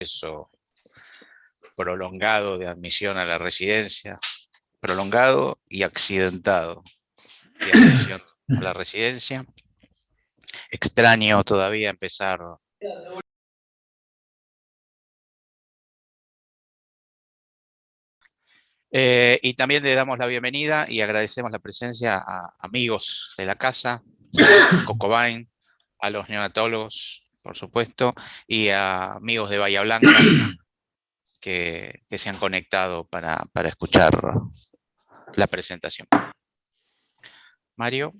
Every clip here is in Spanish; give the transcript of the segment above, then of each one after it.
proceso prolongado de admisión a la residencia, prolongado y accidentado de admisión a la residencia. Extraño todavía empezar y también le damos la bienvenida y agradecemos la presencia a amigos de la casa, a Cocobain, a los neonatólogos, por supuesto, y a amigos de Bahía Blanca que se han conectado para escuchar la presentación. Mario.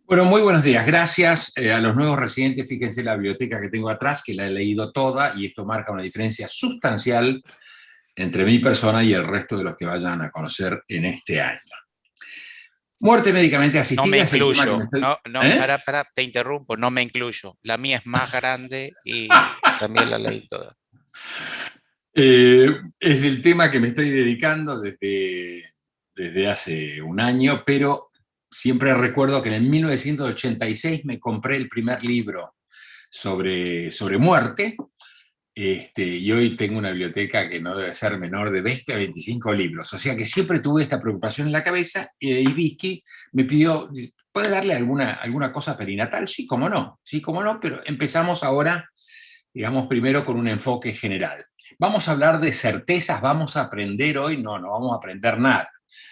Bueno, muy buenos días. Gracias a los nuevos residentes. Fíjense la biblioteca que tengo atrás, que la he leído toda, y esto marca una diferencia sustancial entre mi persona y el resto de los que vayan a conocer en este año. Muerte médicamente asistida. No me incluyo. Para, te interrumpo, no me incluyo. La mía es más grande y también la leí toda. Es el tema que me estoy dedicando desde hace un año, pero siempre recuerdo que en 1986 me compré el primer libro sobre muerte, y hoy tengo una biblioteca que no debe ser menor de 20 a 25 libros. O sea que siempre tuve esta preocupación en la cabeza, y Visky me pidió, ¿puede darle alguna cosa perinatal? Sí, cómo no, pero empezamos ahora, digamos, primero con un enfoque general. Vamos a hablar de certezas, vamos a aprender hoy, no vamos a aprender nada.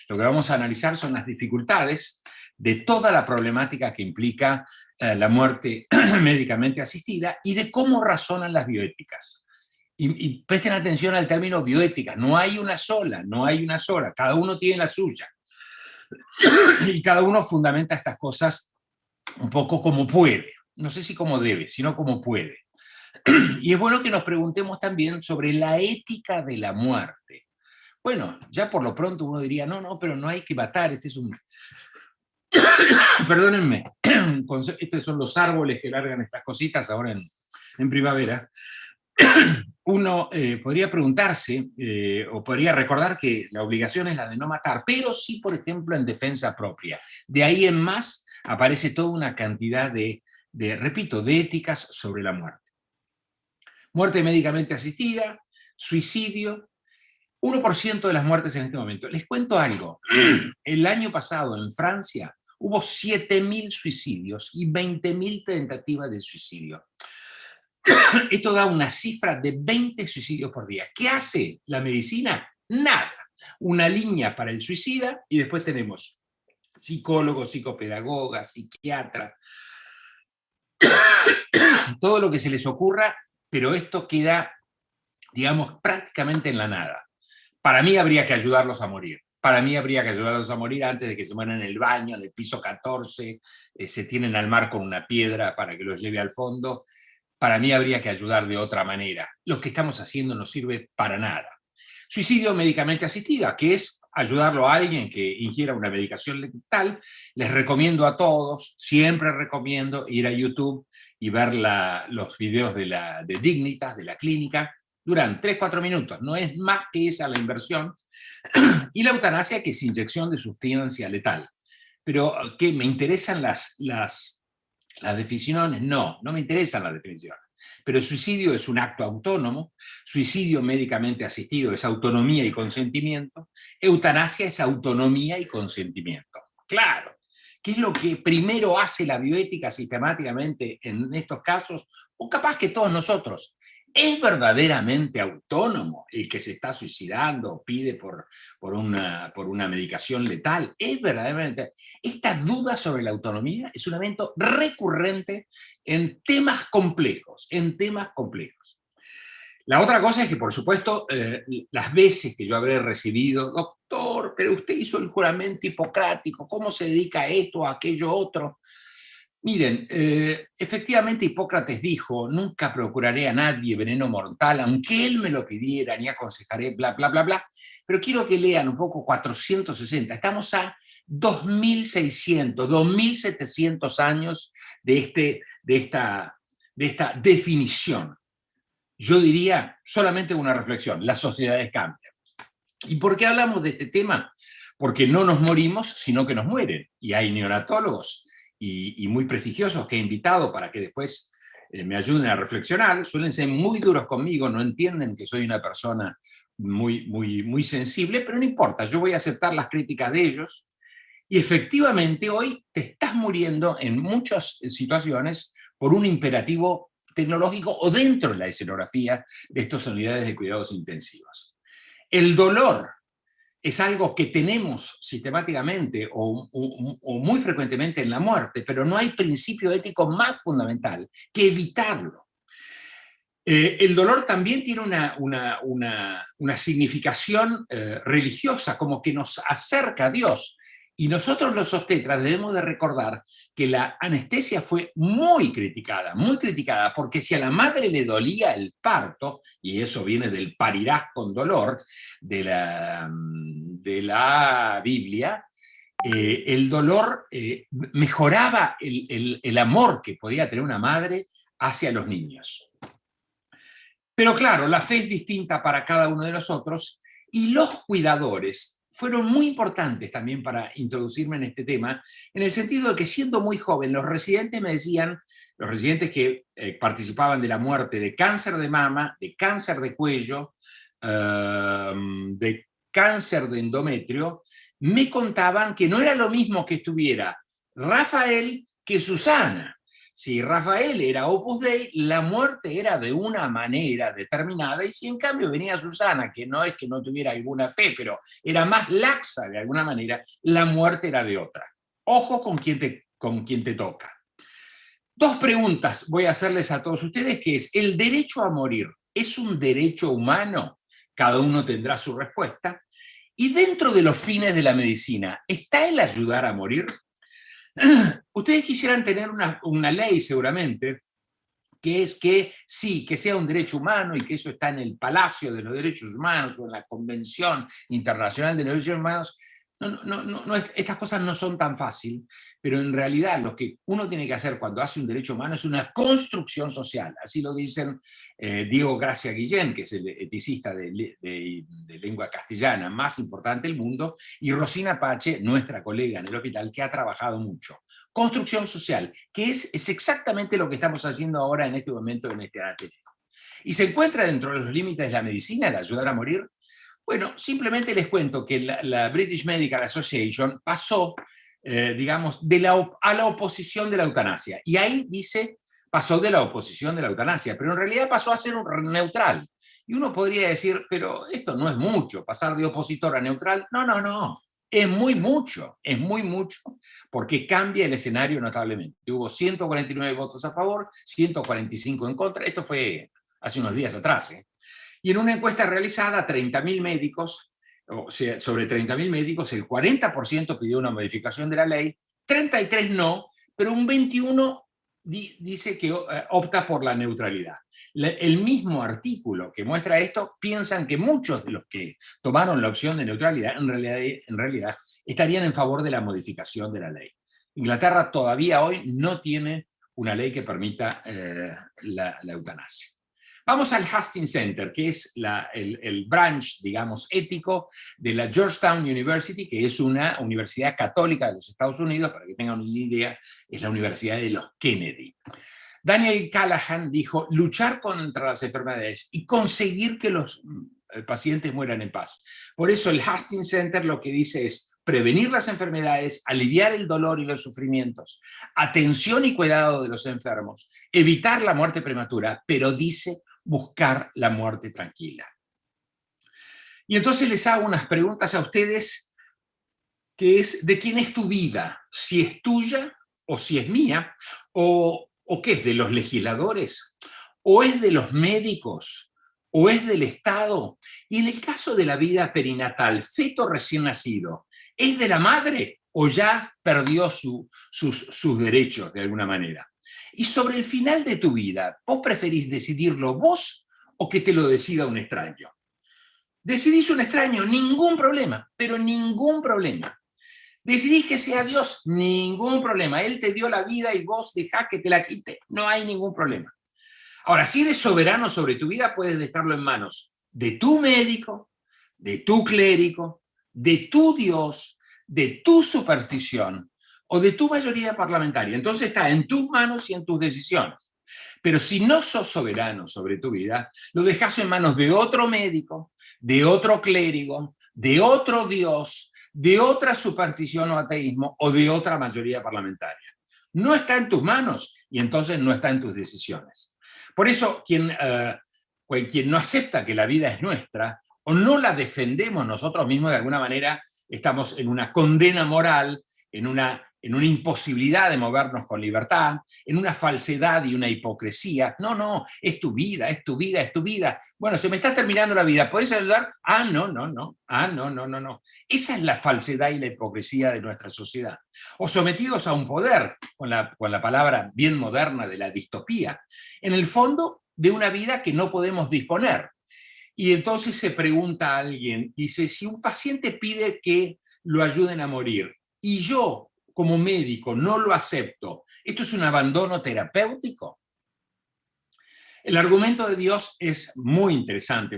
Lo que vamos a analizar son las dificultades de toda la problemática que implica la muerte médicamente asistida y de cómo razonan las bioéticas. Y presten atención al término bioéticas, no hay una sola, cada uno tiene la suya. Y cada uno fundamenta estas cosas un poco como puede, no sé si como debe, sino como puede. Y es bueno que nos preguntemos también sobre la ética de la muerte. Bueno, ya por lo pronto uno diría, no, pero no hay que matar, este es un... Perdónenme, estos son los árboles que largan estas cositas ahora en primavera. Uno podría preguntarse, o podría recordar que la obligación es la de no matar, pero sí, por ejemplo, en defensa propia. De ahí en más aparece toda una cantidad repito, de éticas sobre la muerte. Muerte médicamente asistida, suicidio, 1% de las muertes en este momento. Les cuento algo. El año pasado en Francia hubo 7.000 suicidios y 20.000 tentativas de suicidio. Esto da una cifra de 20 suicidios por día. ¿Qué hace la medicina? Nada. Una línea para el suicida y después tenemos psicólogos, psicopedagogas, psiquiatras, todo lo que se les ocurra, pero esto queda, digamos, prácticamente en la nada. Para mí habría que ayudarlos a morir. Para mí habría que ayudarlos a morir antes de que se mueran en el baño del piso 14, se tienen al mar con una piedra para que los lleve al fondo. Para mí habría que ayudar de otra manera. Lo que estamos haciendo no sirve para nada. Suicidio médicamente asistida, que es ayudarlo a alguien que ingiera una medicación letal. Les recomiendo a todos, siempre recomiendo ir a YouTube y ver los videos de Dignitas, de la clínica. Duran 3-4 minutos, no es más que esa la inversión. Y la eutanasia, que es inyección de sustancia letal. Pero, ¿qué? ¿Me interesan las definiciones? No me interesan las definiciones. Pero el suicidio es un acto autónomo, suicidio médicamente asistido es autonomía y consentimiento, eutanasia es autonomía y consentimiento. Claro. ¿Qué es lo que primero hace la bioética sistemáticamente en estos casos? O capaz que todos nosotros. ¿Es verdaderamente autónomo el que se está suicidando o pide por una medicación letal? ¿Es verdaderamente? Esta duda sobre la autonomía es un evento recurrente en temas complejos, La otra cosa es que, por supuesto, las veces que yo habré recibido, doctor, pero usted hizo el juramento hipocrático, ¿cómo se dedica a esto o a aquello otro? Miren, efectivamente Hipócrates dijo, nunca procuraré a nadie veneno mortal, aunque él me lo pidiera, ni aconsejaré, bla, bla, bla, bla. Pero quiero que lean un poco 460. Estamos a 2.600, 2.700 años de esta definición. Yo diría solamente una reflexión, las sociedades cambian. ¿Y por qué hablamos de este tema? Porque no nos morimos, sino que nos mueren. Y hay neonatólogos y muy prestigiosos que he invitado para que después me ayuden a reflexionar, suelen ser muy duros conmigo, no entienden que soy una persona muy sensible, pero no importa, yo voy a aceptar las críticas de ellos. Y efectivamente hoy te estás muriendo en muchas situaciones por un imperativo tecnológico o dentro de la escenografía de estas unidades de cuidados intensivos. El dolor es algo que tenemos sistemáticamente o muy frecuentemente en la muerte, pero no hay principio ético más fundamental que evitarlo. El dolor también tiene una significación religiosa, como que nos acerca a Dios. Y nosotros los obstetras debemos de recordar que la anestesia fue muy criticada, porque si a la madre le dolía el parto, y eso viene del parirás con dolor de la Biblia, el dolor mejoraba el amor que podía tener una madre hacia los niños. Pero claro, la fe es distinta para cada uno de nosotros y los cuidadores fueron muy importantes también para introducirme en este tema, en el sentido de que siendo muy joven, los residentes me decían, los residentes que participaban de la muerte de cáncer de mama, de cáncer de cuello, de cáncer de endometrio, me contaban que no era lo mismo que estuviera Rafael que Susana. Si Rafael era Opus Dei, la muerte era de una manera determinada, y si en cambio venía Susana, que no es que no tuviera alguna fe, pero era más laxa de alguna manera, la muerte era de otra. Ojo con quien te toca. Dos preguntas voy a hacerles a todos ustedes, que es, ¿el derecho a morir es un derecho humano? Cada uno tendrá su respuesta. Y dentro de los fines de la medicina, ¿está el ayudar a morir? Ustedes quisieran tener una ley seguramente, que es que sí, que sea un derecho humano y que eso está en el Palacio de los Derechos Humanos o en la Convención Internacional de los Derechos Humanos. No, estas cosas no son tan fáciles, pero en realidad lo que uno tiene que hacer cuando hace un derecho humano es una construcción social. Así lo dicen Diego Gracia Guillén, que es el eticista de lengua castellana más importante del mundo, y Rosina Pache, nuestra colega en el hospital, que ha trabajado mucho. Construcción social, que es exactamente lo que estamos haciendo ahora en este momento en este atelier. ¿Y se encuentra dentro de los límites de la medicina el ayudar a morir? Bueno, simplemente les cuento que la British Medical Association pasó, digamos, a la oposición de la eutanasia. Y ahí dice, pasó de la oposición de la eutanasia, pero en realidad pasó a ser un neutral. Y uno podría decir, pero esto no es mucho, pasar de opositor a neutral. No. Es muy mucho, porque cambia el escenario notablemente. Hubo 149 votos a favor, 145 en contra. Esto fue hace unos días atrás, ¿eh? Y en una encuesta realizada a 30.000 médicos, o sea, sobre 30.000 médicos, el 40% pidió una modificación de la ley, 33% no, pero un 21% dice que opta por la neutralidad. El mismo artículo que muestra esto, piensan que muchos de los que tomaron la opción de neutralidad en realidad estarían en favor de la modificación de la ley. Inglaterra todavía hoy no tiene una ley que permita la eutanasia. Vamos al Hastings Center, que es el branch, digamos, ético de la Georgetown University, que es una universidad católica de los Estados Unidos, para que tengan una idea, es la Universidad de los Kennedy. Daniel Callahan dijo, luchar contra las enfermedades y conseguir que los pacientes mueran en paz. Por eso el Hastings Center lo que dice es prevenir las enfermedades, aliviar el dolor y los sufrimientos, atención y cuidado de los enfermos, evitar la muerte prematura, pero dice buscar la muerte tranquila. Y entonces les hago unas preguntas a ustedes, que es, ¿de quién es tu vida? Si es tuya o si es mía, o qué es de los legisladores, o es de los médicos, o es del Estado. Y en el caso de la vida perinatal, feto recién nacido, ¿es de la madre o ya perdió sus derechos de alguna manera? Y sobre el final de tu vida, ¿vos preferís decidirlo vos o que te lo decida un extraño? Decidís un extraño, ningún problema, pero ningún problema. Decidís que sea Dios, ningún problema. Él te dio la vida y vos dejá que te la quite, no hay ningún problema. Ahora, si eres soberano sobre tu vida, puedes dejarlo en manos de tu médico, de tu clérigo, de tu Dios, de tu superstición o de tu mayoría parlamentaria. Entonces está en tus manos y en tus decisiones. Pero si no sos soberano sobre tu vida, lo dejas en manos de otro médico, de otro clérigo, de otro Dios, de otra superstición o ateísmo o de otra mayoría parlamentaria. No está en tus manos y entonces no está en tus decisiones. Por eso, quien no acepta que la vida es nuestra o no la defendemos nosotros mismos de alguna manera, estamos en una condena moral, en una imposibilidad de movernos con libertad, en una falsedad y una hipocresía. No, no, es tu vida, es tu vida, es tu vida. Bueno, se me está terminando la vida, ¿podés ayudar? Ah, no, no, no. Ah, no, no, no, no. Esa es la falsedad y la hipocresía de nuestra sociedad. O sometidos a un poder, con la palabra bien moderna de la distopía, en el fondo de una vida que no podemos disponer. Y entonces se pregunta a alguien, dice, si un paciente pide que lo ayuden a morir y yo, como médico, no lo acepto, ¿esto es un abandono terapéutico? El argumento de Dios es muy interesante,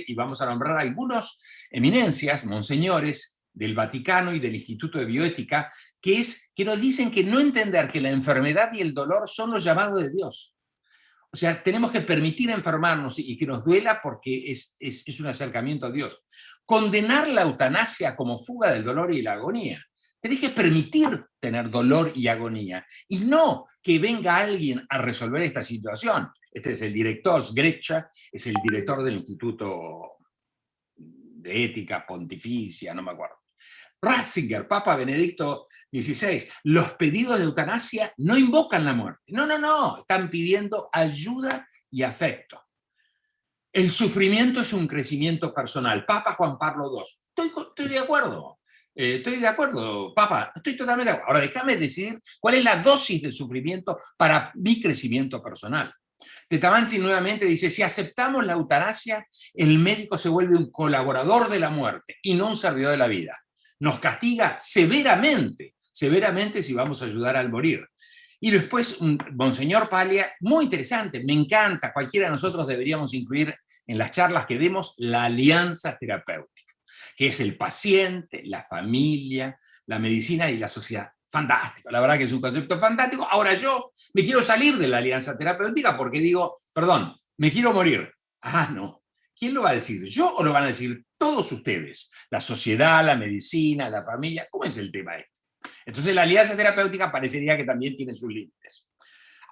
y vamos a nombrar algunos eminencias, monseñores del Vaticano y del Instituto de Bioética, que nos dicen que no entender que la enfermedad y el dolor son los llamados de Dios. O sea, tenemos que permitir enfermarnos y que nos duela porque es un acercamiento a Dios. Condenar la eutanasia como fuga del dolor y la agonía. Tenés que permitir tener dolor y agonía y no que venga alguien a resolver esta situación. Este es el director Sgreccia, es el director del Instituto de Ética Pontificia, no me acuerdo. Ratzinger, Papa Benedicto XVI, los pedidos de eutanasia no invocan la muerte. No, no, no, están pidiendo ayuda y afecto. El sufrimiento es un crecimiento personal. Papa Juan Pablo II. Estoy de acuerdo. Estoy de acuerdo, Papa. Estoy totalmente de acuerdo. Ahora déjame decidir cuál es la dosis del sufrimiento para mi crecimiento personal. Tetamansi nuevamente dice, si aceptamos la eutanasia, el médico se vuelve un colaborador de la muerte y no un servidor de la vida. Nos castiga severamente si vamos a ayudar al morir. Y después, Monseñor Paglia, muy interesante, me encanta, cualquiera de nosotros deberíamos incluir en las charlas que demos la alianza terapéutica, que es el paciente, la familia, la medicina y la sociedad. Fantástico, la verdad que es un concepto fantástico. Ahora yo me quiero salir de la alianza terapéutica porque digo, perdón, me quiero morir. Ah, no. ¿Quién lo va a decir? ¿Yo o lo van a decir todos ustedes? La sociedad, la medicina, la familia. ¿Cómo es el tema este? Entonces la alianza terapéutica parecería que también tiene sus límites.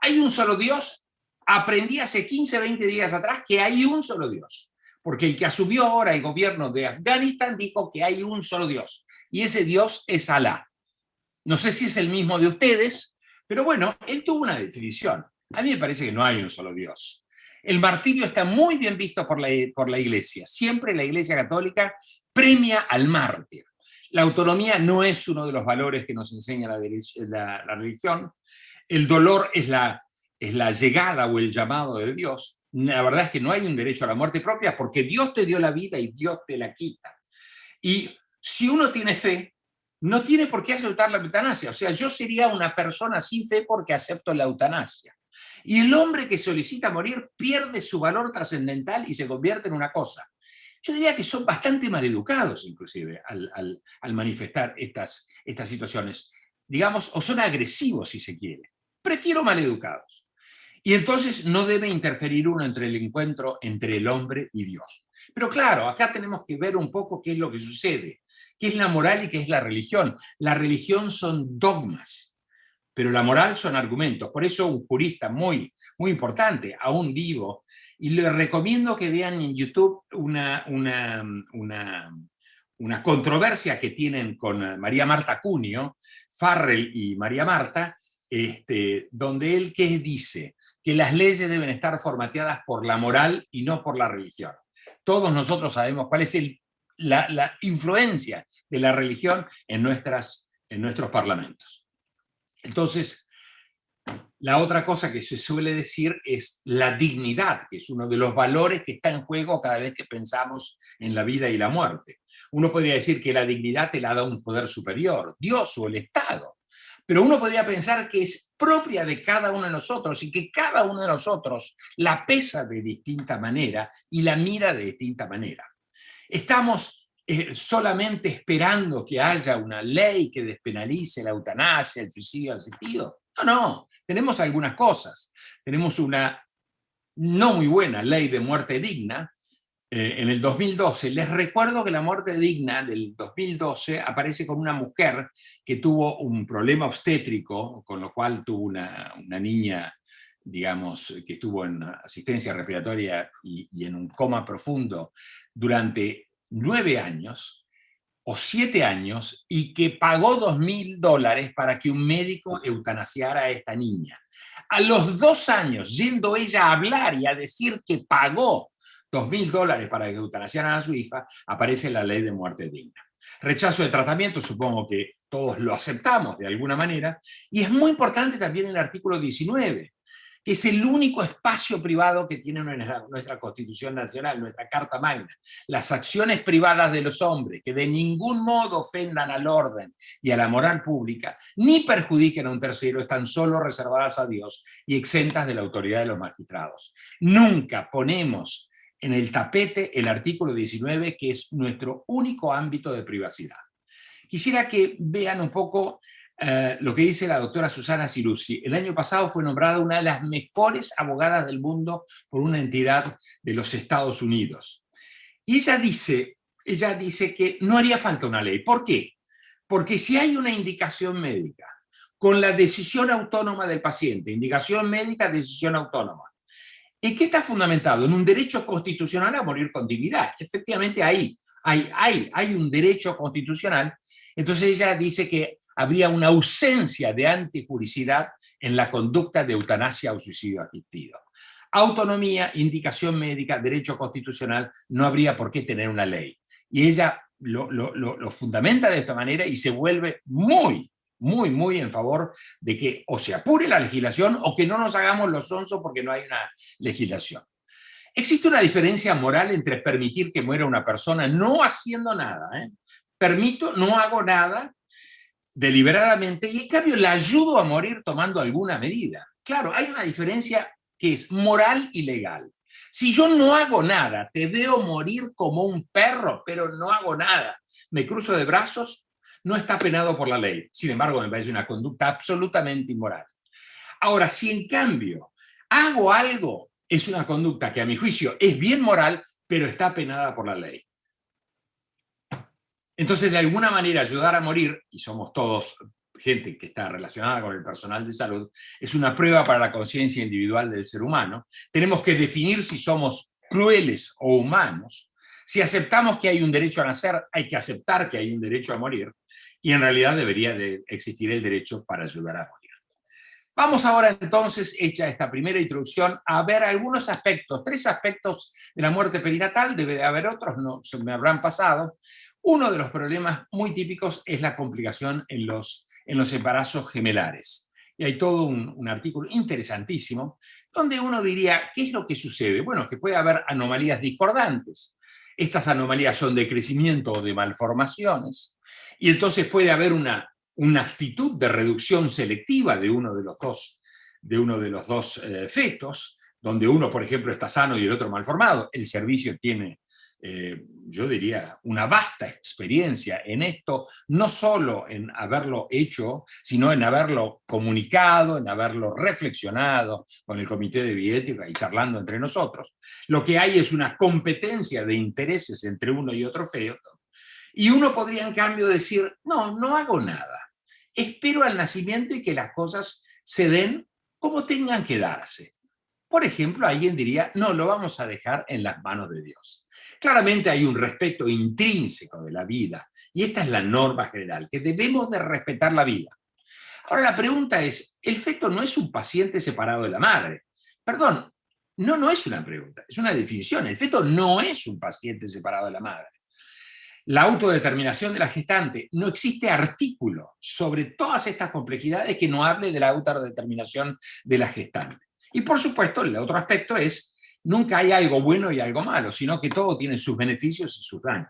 ¿Hay un solo Dios? Aprendí hace 15, 20 días atrás que hay un solo Dios. Porque el que asumió ahora el gobierno de Afganistán dijo que hay un solo Dios. Y ese Dios es Alá. No sé si es el mismo de ustedes, pero bueno, él tuvo una definición. A mí me parece que no hay un solo Dios. El martirio está muy bien visto por la Iglesia. Siempre la Iglesia Católica premia al mártir. La autonomía no es uno de los valores que nos enseña la religión. El dolor es la llegada o el llamado de Dios. La verdad es que no hay un derecho a la muerte propia porque Dios te dio la vida y Dios te la quita. Y si uno tiene fe, no tiene por qué aceptar la eutanasia. O sea, yo sería una persona sin fe porque acepto la eutanasia. Y el hombre que solicita morir pierde su valor trascendental y se convierte en una cosa. Yo diría que son bastante maleducados, inclusive, al manifestar estas situaciones. Digamos, o son agresivos, si se quiere. Prefiero maleducados. Y entonces no debe interferir uno entre el encuentro entre el hombre y Dios. Pero claro, acá tenemos que ver un poco qué es lo que sucede, qué es la moral y qué es la religión. La religión son dogmas, pero la moral son argumentos. Por eso un jurista muy, muy importante, aún vivo, y les recomiendo que vean en YouTube una controversia que tienen con María Marta Cunio, Farrell y María Marta, donde él ¿qué dice? Que las leyes deben estar formateadas por la moral y no por la religión. Todos nosotros sabemos cuál es la influencia de la religión en nuestros parlamentos. Entonces, la otra cosa que se suele decir es la dignidad, que es uno de los valores que está en juego cada vez que pensamos en la vida y la muerte. Uno podría decir que la dignidad te la da un poder superior, Dios o el Estado. Pero uno podría pensar que es propia de cada uno de nosotros y que cada uno de nosotros la pesa de distinta manera y la mira de distinta manera. Estamos solamente esperando que haya una ley que despenalice la eutanasia, el suicidio asistido. No, tenemos algunas cosas. Tenemos una no muy buena ley de muerte digna. En el 2012, les recuerdo que la muerte digna del 2012 aparece con una mujer que tuvo un problema obstétrico, con lo cual tuvo una niña, digamos, que estuvo en asistencia respiratoria y en un coma profundo durante 9 años o 7 años, y que pagó $2.000 para que un médico eutanasiara a esta niña. A los 2 años, yendo ella a hablar y a decir que pagó $2.000 para que eutanasiaran a su hija, aparece la ley de muerte digna. Rechazo de tratamiento, supongo que todos lo aceptamos de alguna manera, y es muy importante también el artículo 19, que es el único espacio privado que tiene nuestra Constitución Nacional, nuestra Carta Magna. Las acciones privadas de los hombres, que de ningún modo ofendan al orden y a la moral pública, ni perjudiquen a un tercero, están solo reservadas a Dios y exentas de la autoridad de los magistrados. Nunca ponemos en el tapete el artículo 19, que es nuestro único ámbito de privacidad. Quisiera que vean un poco lo que dice la doctora Susana Ciruzzi. El año pasado fue nombrada una de las mejores abogadas del mundo por una entidad de los Estados Unidos. Y ella dice que no haría falta una ley. ¿Por qué? Porque si hay una indicación médica con la decisión autónoma del paciente, indicación médica, decisión autónoma, ¿en qué está fundamentado? En un derecho constitucional a morir con dignidad. Efectivamente, hay un derecho constitucional. Entonces ella dice que habría una ausencia de antijuricidad en la conducta de eutanasia o suicidio asistido. Autonomía, indicación médica, derecho constitucional, no habría por qué tener una ley. Y ella lo fundamenta de esta manera y se vuelve muy en favor de que o se apure la legislación o que no nos hagamos los sonsos porque no hay una legislación. Existe una diferencia moral entre permitir que muera una persona no haciendo nada. Permito, no hago nada deliberadamente y en cambio la ayudo a morir tomando alguna medida. Claro, hay una diferencia que es moral y legal. Si yo no hago nada, te veo morir como un perro, pero no hago nada, me cruzo de brazos, no está penado por la ley. Sin embargo, me parece una conducta absolutamente inmoral. Ahora, si en cambio hago algo, es una conducta que a mi juicio es bien moral, pero está penada por la ley. Entonces, de alguna manera, ayudar a morir, y somos todos gente que está relacionada con el personal de salud, es una prueba para la conciencia individual del ser humano. Tenemos que definir si somos crueles o humanos. Si aceptamos que hay un derecho a nacer, hay que aceptar que hay un derecho a morir, y en realidad debería de existir el derecho para ayudar a morir. Vamos ahora entonces, hecha esta primera introducción, a ver algunos aspectos, 3 aspectos de la muerte perinatal, debe de haber otros, no se me habrán pasado. Uno de los problemas muy típicos es la complicación en los embarazos gemelares. Y hay todo un artículo interesantísimo donde uno diría, ¿qué es lo que sucede? Bueno, que puede haber anomalías discordantes. Estas anomalías son de crecimiento o de malformaciones, y entonces puede haber una actitud de reducción selectiva de uno de los dos fetos, donde uno, por ejemplo, está sano y el otro malformado. El servicio tiene, yo diría, una vasta experiencia en esto, no solo en haberlo hecho, sino en haberlo comunicado, en haberlo reflexionado con el Comité de Bioética y charlando entre nosotros. Lo que hay es una competencia de intereses entre uno y otro feto, y uno podría en cambio decir, no hago nada, espero al nacimiento y que las cosas se den como tengan que darse. Por ejemplo, alguien diría, no, lo vamos a dejar en las manos de Dios. Claramente hay un respeto intrínseco de la vida, y esta es la norma general, que debemos de respetar la vida. Ahora la pregunta es, ¿el feto no es un paciente separado de la madre? Perdón, no es una pregunta, es una definición. El feto no es un paciente separado de la madre. La autodeterminación de la gestante, no existe artículo sobre todas estas complejidades que no hable de la autodeterminación de la gestante. Y por supuesto, el otro aspecto es, nunca hay algo bueno y algo malo, sino que todo tiene sus beneficios y sus daños.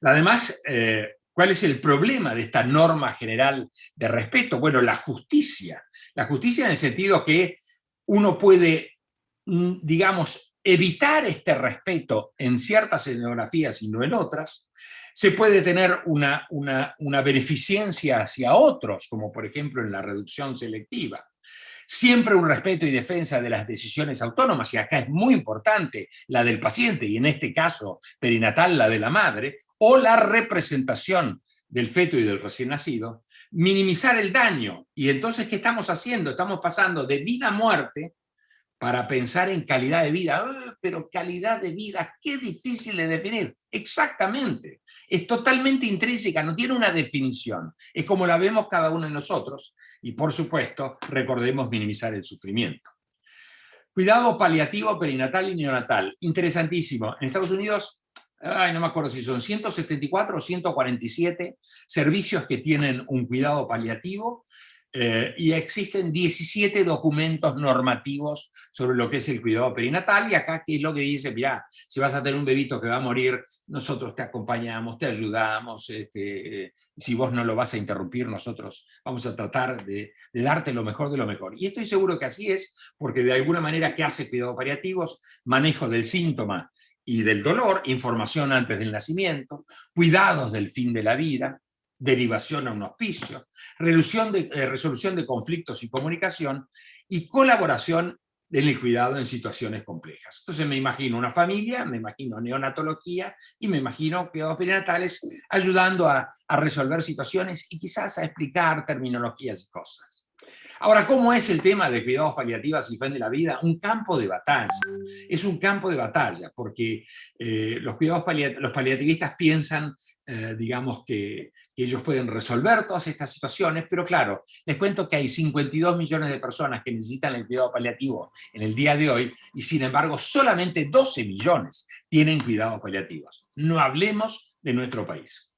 Además, ¿cuál es el problema de esta norma general de respeto? Bueno, la justicia. La justicia en el sentido que uno puede, digamos, evitar este respeto en ciertas etnografías y no en otras, se puede tener una beneficencia hacia otros, como por ejemplo en la reducción selectiva. Siempre un respeto y defensa de las decisiones autónomas, y acá es muy importante la del paciente, y en este caso perinatal la de la madre, o la representación del feto y del recién nacido, minimizar el daño. Y entonces, ¿qué estamos haciendo? Estamos pasando de vida a muerte para pensar en calidad de vida. Pero calidad de vida, qué difícil de definir. Exactamente. Es totalmente intrínseca, no tiene una definición. Es como la vemos cada uno de nosotros. Y por supuesto, recordemos minimizar el sufrimiento. Cuidado paliativo perinatal y neonatal. Interesantísimo. En Estados Unidos, no me acuerdo si son 174 o 147 servicios que tienen un cuidado paliativo. Y existen 17 documentos normativos sobre lo que es el cuidado perinatal, y acá qué es lo que dice: mirá, si vas a tener un bebito que va a morir, nosotros te acompañamos, te ayudamos, si vos no lo vas a interrumpir, nosotros vamos a tratar de darte lo mejor de lo mejor. Y estoy seguro que así es, porque de alguna manera, ¿qué hace cuidados paliativos? Manejo del síntoma y del dolor, información antes del nacimiento, cuidados del fin de la vida, derivación a un hospicio, resolución de conflictos y comunicación, y colaboración en el cuidado en situaciones complejas. Entonces me imagino una familia, me imagino neonatología y me imagino cuidados perinatales ayudando a resolver situaciones y quizás a explicar terminologías y cosas. Ahora, ¿cómo es el tema de cuidados paliativos y fin de la vida? Un campo de batalla. Es un campo de batalla, porque los paliativistas piensan, digamos, que ellos pueden resolver todas estas situaciones, pero claro, les cuento que hay 52 millones de personas que necesitan el cuidado paliativo en el día de hoy, y sin embargo solamente 12 millones tienen cuidados paliativos. No hablemos de nuestro país.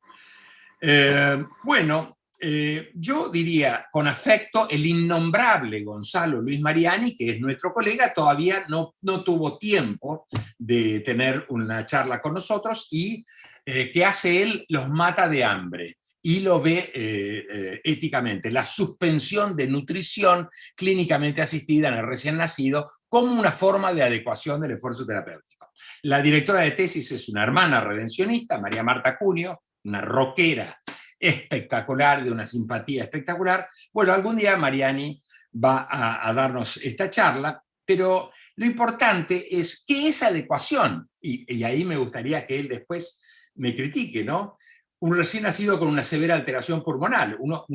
Yo diría con afecto el innombrable Gonzalo Luis Mariani, que es nuestro colega, todavía no tuvo tiempo de tener una charla con nosotros, y que hace él, los mata de hambre y lo ve éticamente, la suspensión de nutrición clínicamente asistida en el recién nacido como una forma de adecuación del esfuerzo terapéutico. La directora de tesis es una hermana redencionista, María Marta Cunio, una rockera espectacular, de una simpatía espectacular. Bueno, algún día Mariani va a darnos esta charla, pero lo importante es qué es adecuación, y ahí me gustaría que él después me critique, ¿no? Un recién nacido con una severa alteración pulmonar, uno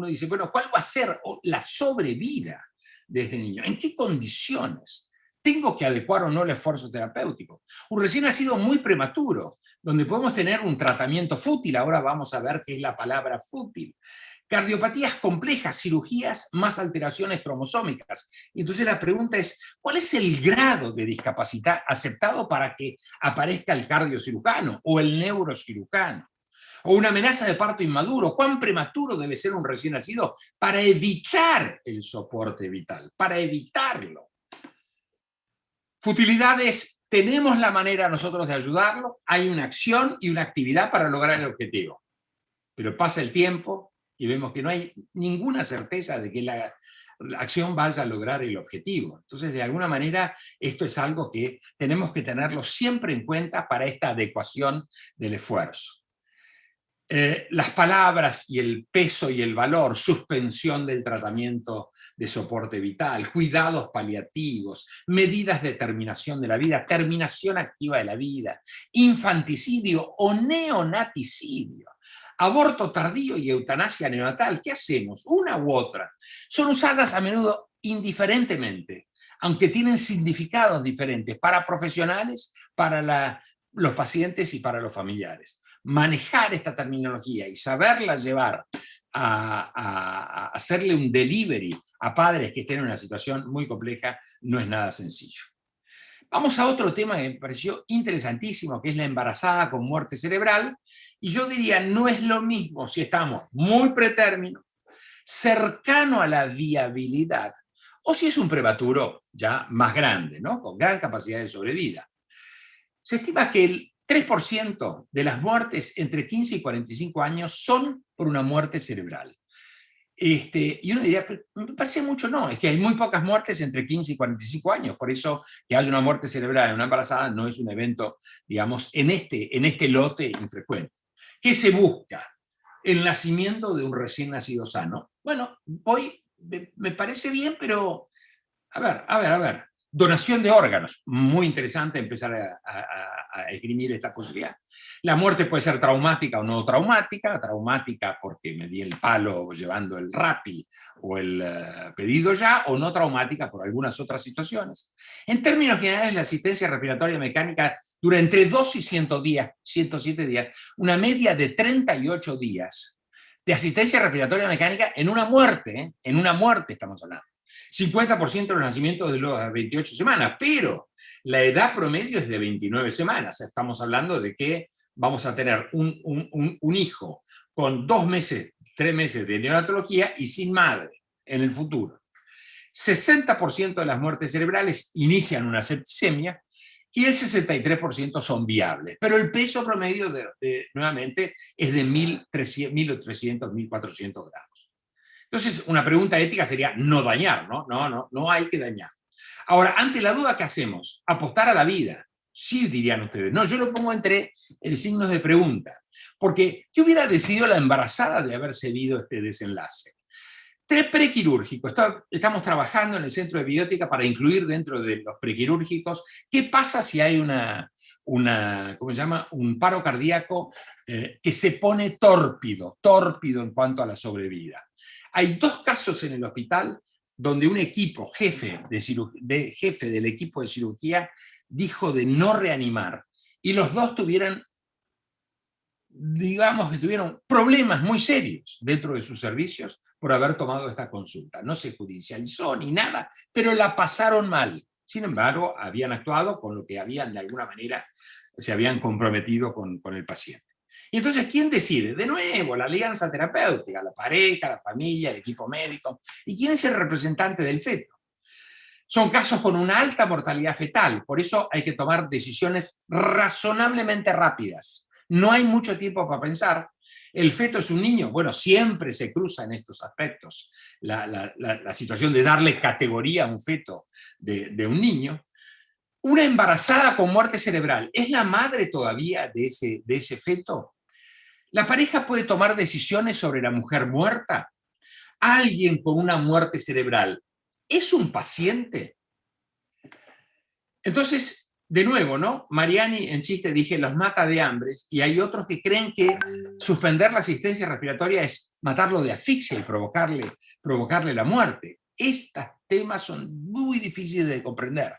dice, bueno, ¿cuál va a ser la sobrevida de este niño? ¿En qué condiciones? ¿Tengo que adecuar o no el esfuerzo terapéutico? Un recién nacido muy prematuro, donde podemos tener un tratamiento fútil. Ahora vamos a ver qué es la palabra fútil. Cardiopatías complejas, cirugías más alteraciones cromosómicas. Entonces la pregunta es, ¿cuál es el grado de discapacidad aceptado para que aparezca el cardiocirujano o el neurocirujano? O una amenaza de parto inmaduro. ¿Cuán prematuro debe ser un recién nacido para evitar el soporte vital? Para evitarlo. Futilidades, tenemos la manera nosotros de ayudarlo, hay una acción y una actividad para lograr el objetivo. Pero pasa el tiempo y vemos que no hay ninguna certeza de que la acción vaya a lograr el objetivo. Entonces, de alguna manera, esto es algo que tenemos que tenerlo siempre en cuenta para esta adecuación del esfuerzo. Las palabras y el peso y el valor, suspensión del tratamiento de soporte vital, cuidados paliativos, medidas de terminación de la vida, terminación activa de la vida, infanticidio o neonaticidio, aborto tardío y eutanasia neonatal. ¿Qué hacemos? Una u otra. Son usadas a menudo indiferentemente, aunque tienen significados diferentes para profesionales, para los pacientes y para los familiares. Manejar esta terminología y saberla llevar a hacerle un delivery a padres que estén en una situación muy compleja no es nada sencillo. Vamos a otro tema que me pareció interesantísimo, que es la embarazada con muerte cerebral, y yo diría, no es lo mismo si estamos muy pretérmino, cercano a la viabilidad, o si es un prematuro ya más grande, ¿no? Con gran capacidad de sobrevida. Se estima que el 3% de las muertes entre 15 y 45 años son por una muerte cerebral. Y uno diría, "Pero me parece mucho". No, es que hay muy pocas muertes entre 15 y 45 años, por eso que haya una muerte cerebral en una embarazada no es un evento, digamos, en este lote infrecuente. ¿Qué se busca? El nacimiento de un recién nacido sano. Bueno, me parece bien, pero a ver. Donación de órganos, muy interesante empezar a esgrimir esta posibilidad. La muerte puede ser traumática o no traumática, traumática porque me di el palo llevando el Rappi o el pedido ya, o no traumática por algunas otras situaciones. En términos generales, la asistencia respiratoria mecánica dura entre 2 y 107 días, una media de 38 días de asistencia respiratoria mecánica en una muerte, ¿eh? En una muerte estamos hablando. 50% de los nacimientos de las 28 semanas, pero la edad promedio es de 29 semanas. Estamos hablando de que vamos a tener un hijo con 2 meses, 3 meses de neonatología y sin madre en el futuro. 60% de las muertes cerebrales inician una septicemia y el 63% son viables. Pero el peso promedio, nuevamente, es de 1.300, 1.400 gramos. Entonces, una pregunta ética sería no dañar, ¿no? No hay que dañar. Ahora, ante la duda, ¿qué hacemos? ¿Apostar a la vida? Sí, dirían ustedes. No, yo lo pongo entre signos de pregunta. Porque ¿qué hubiera decidido la embarazada de haber cedido este desenlace? Prequirúrgico. Estamos trabajando en el centro de biótica para incluir dentro de los prequirúrgicos qué pasa si hay ¿cómo se llama? Un paro cardíaco que se pone tórpido en cuanto a la sobrevida. Hay 2 casos en el hospital donde un equipo, jefe del equipo de cirugía, dijo de no reanimar. Y los 2 tuvieron problemas muy serios dentro de sus servicios por haber tomado esta consulta. No se judicializó ni nada, pero la pasaron mal. Sin embargo, habían actuado con lo que habían, de alguna manera, se habían comprometido con el paciente. Y entonces, ¿quién decide? De nuevo, la alianza terapéutica, la pareja, la familia, el equipo médico. ¿Y quién es el representante del feto? Son casos con una alta mortalidad fetal, por eso hay que tomar decisiones razonablemente rápidas. No hay mucho tiempo para pensar. El feto es un niño. Bueno, siempre se cruza en estos aspectos la situación de darle categoría a un feto de un niño. Una embarazada con muerte cerebral, ¿es la madre todavía de ese feto? ¿La pareja puede tomar decisiones sobre la mujer muerta? ¿Alguien con una muerte cerebral es un paciente? Entonces, de nuevo, ¿no? Mariani, en chiste, dije, los mata de hambre, y hay otros que creen que suspender la asistencia respiratoria es matarlo de asfixia y provocarle la muerte. Estos temas son muy difíciles de comprender.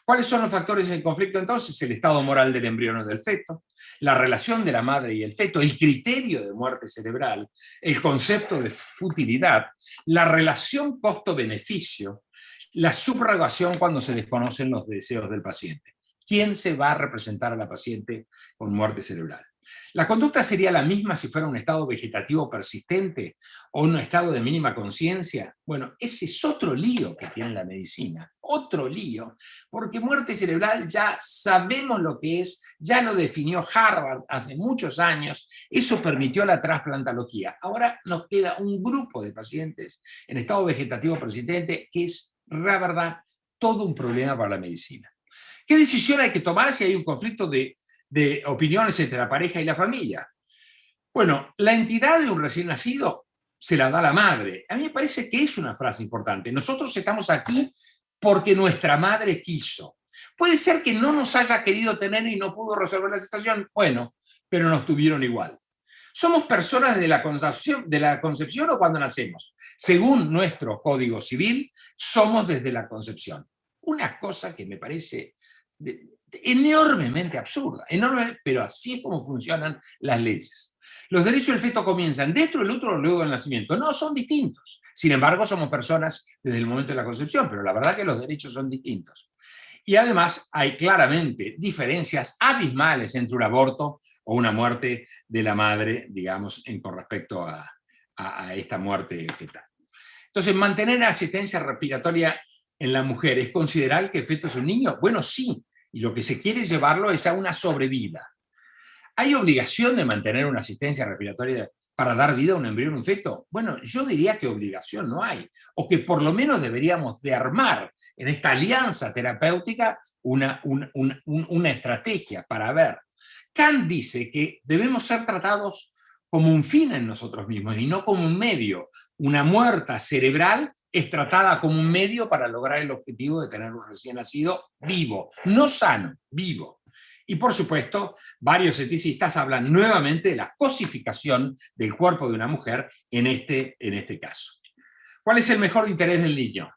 ¿Cuáles son los factores en conflicto entonces? El estado moral del embrión o del feto, la relación de la madre y el feto, el criterio de muerte cerebral, el concepto de futilidad, la relación costo-beneficio, la subrogación cuando se desconocen los deseos del paciente. ¿Quién se va a representar a la paciente con muerte cerebral? La conducta sería la misma si fuera un estado vegetativo persistente o un estado de mínima conciencia. Bueno, ese es otro lío que tiene la medicina, otro lío, porque muerte cerebral ya sabemos lo que es, ya lo definió Harvard hace muchos años, eso permitió la trasplantología. Ahora nos queda un grupo de pacientes en estado vegetativo persistente que es, la verdad, todo un problema para la medicina. ¿Qué decisión hay que tomar si hay un conflicto de opiniones entre la pareja y la familia? Bueno, la entidad de un recién nacido se la da la madre. A mí me parece que es una frase importante. Nosotros estamos aquí porque nuestra madre quiso. Puede ser que no nos haya querido tener y no pudo resolver la situación. Bueno, pero nos tuvieron igual. Somos personas de la concepción o cuando nacemos. Según nuestro Código Civil, somos desde la concepción. Una cosa que me parece enormemente absurda, enorme, pero así es como funcionan las leyes. Los derechos del feto comienzan dentro del útero o luego del nacimiento. No, son distintos. Sin embargo, somos personas desde el momento de la concepción, pero la verdad es que los derechos son distintos. Y además hay claramente diferencias abismales entre un aborto o una muerte de la madre, digamos, con respecto a esta muerte fetal. Entonces, mantener la asistencia respiratoria en la mujer es considerar que el feto es un niño. Bueno, sí, y lo que se quiere llevarlo es a una sobrevida. ¿Hay obligación de mantener una asistencia respiratoria para dar vida a un embrión o un feto? Bueno, yo diría que obligación no hay, o que por lo menos deberíamos de armar en esta alianza terapéutica una estrategia para ver. Kant dice que debemos ser tratados como un fin en nosotros mismos y no como un medio. Una muerta cerebral es tratada como un medio para lograr el objetivo de tener un recién nacido vivo, no sano, vivo. Y por supuesto, varios eticistas hablan nuevamente de la cosificación del cuerpo de una mujer en este caso. ¿Cuál es el mejor interés del niño?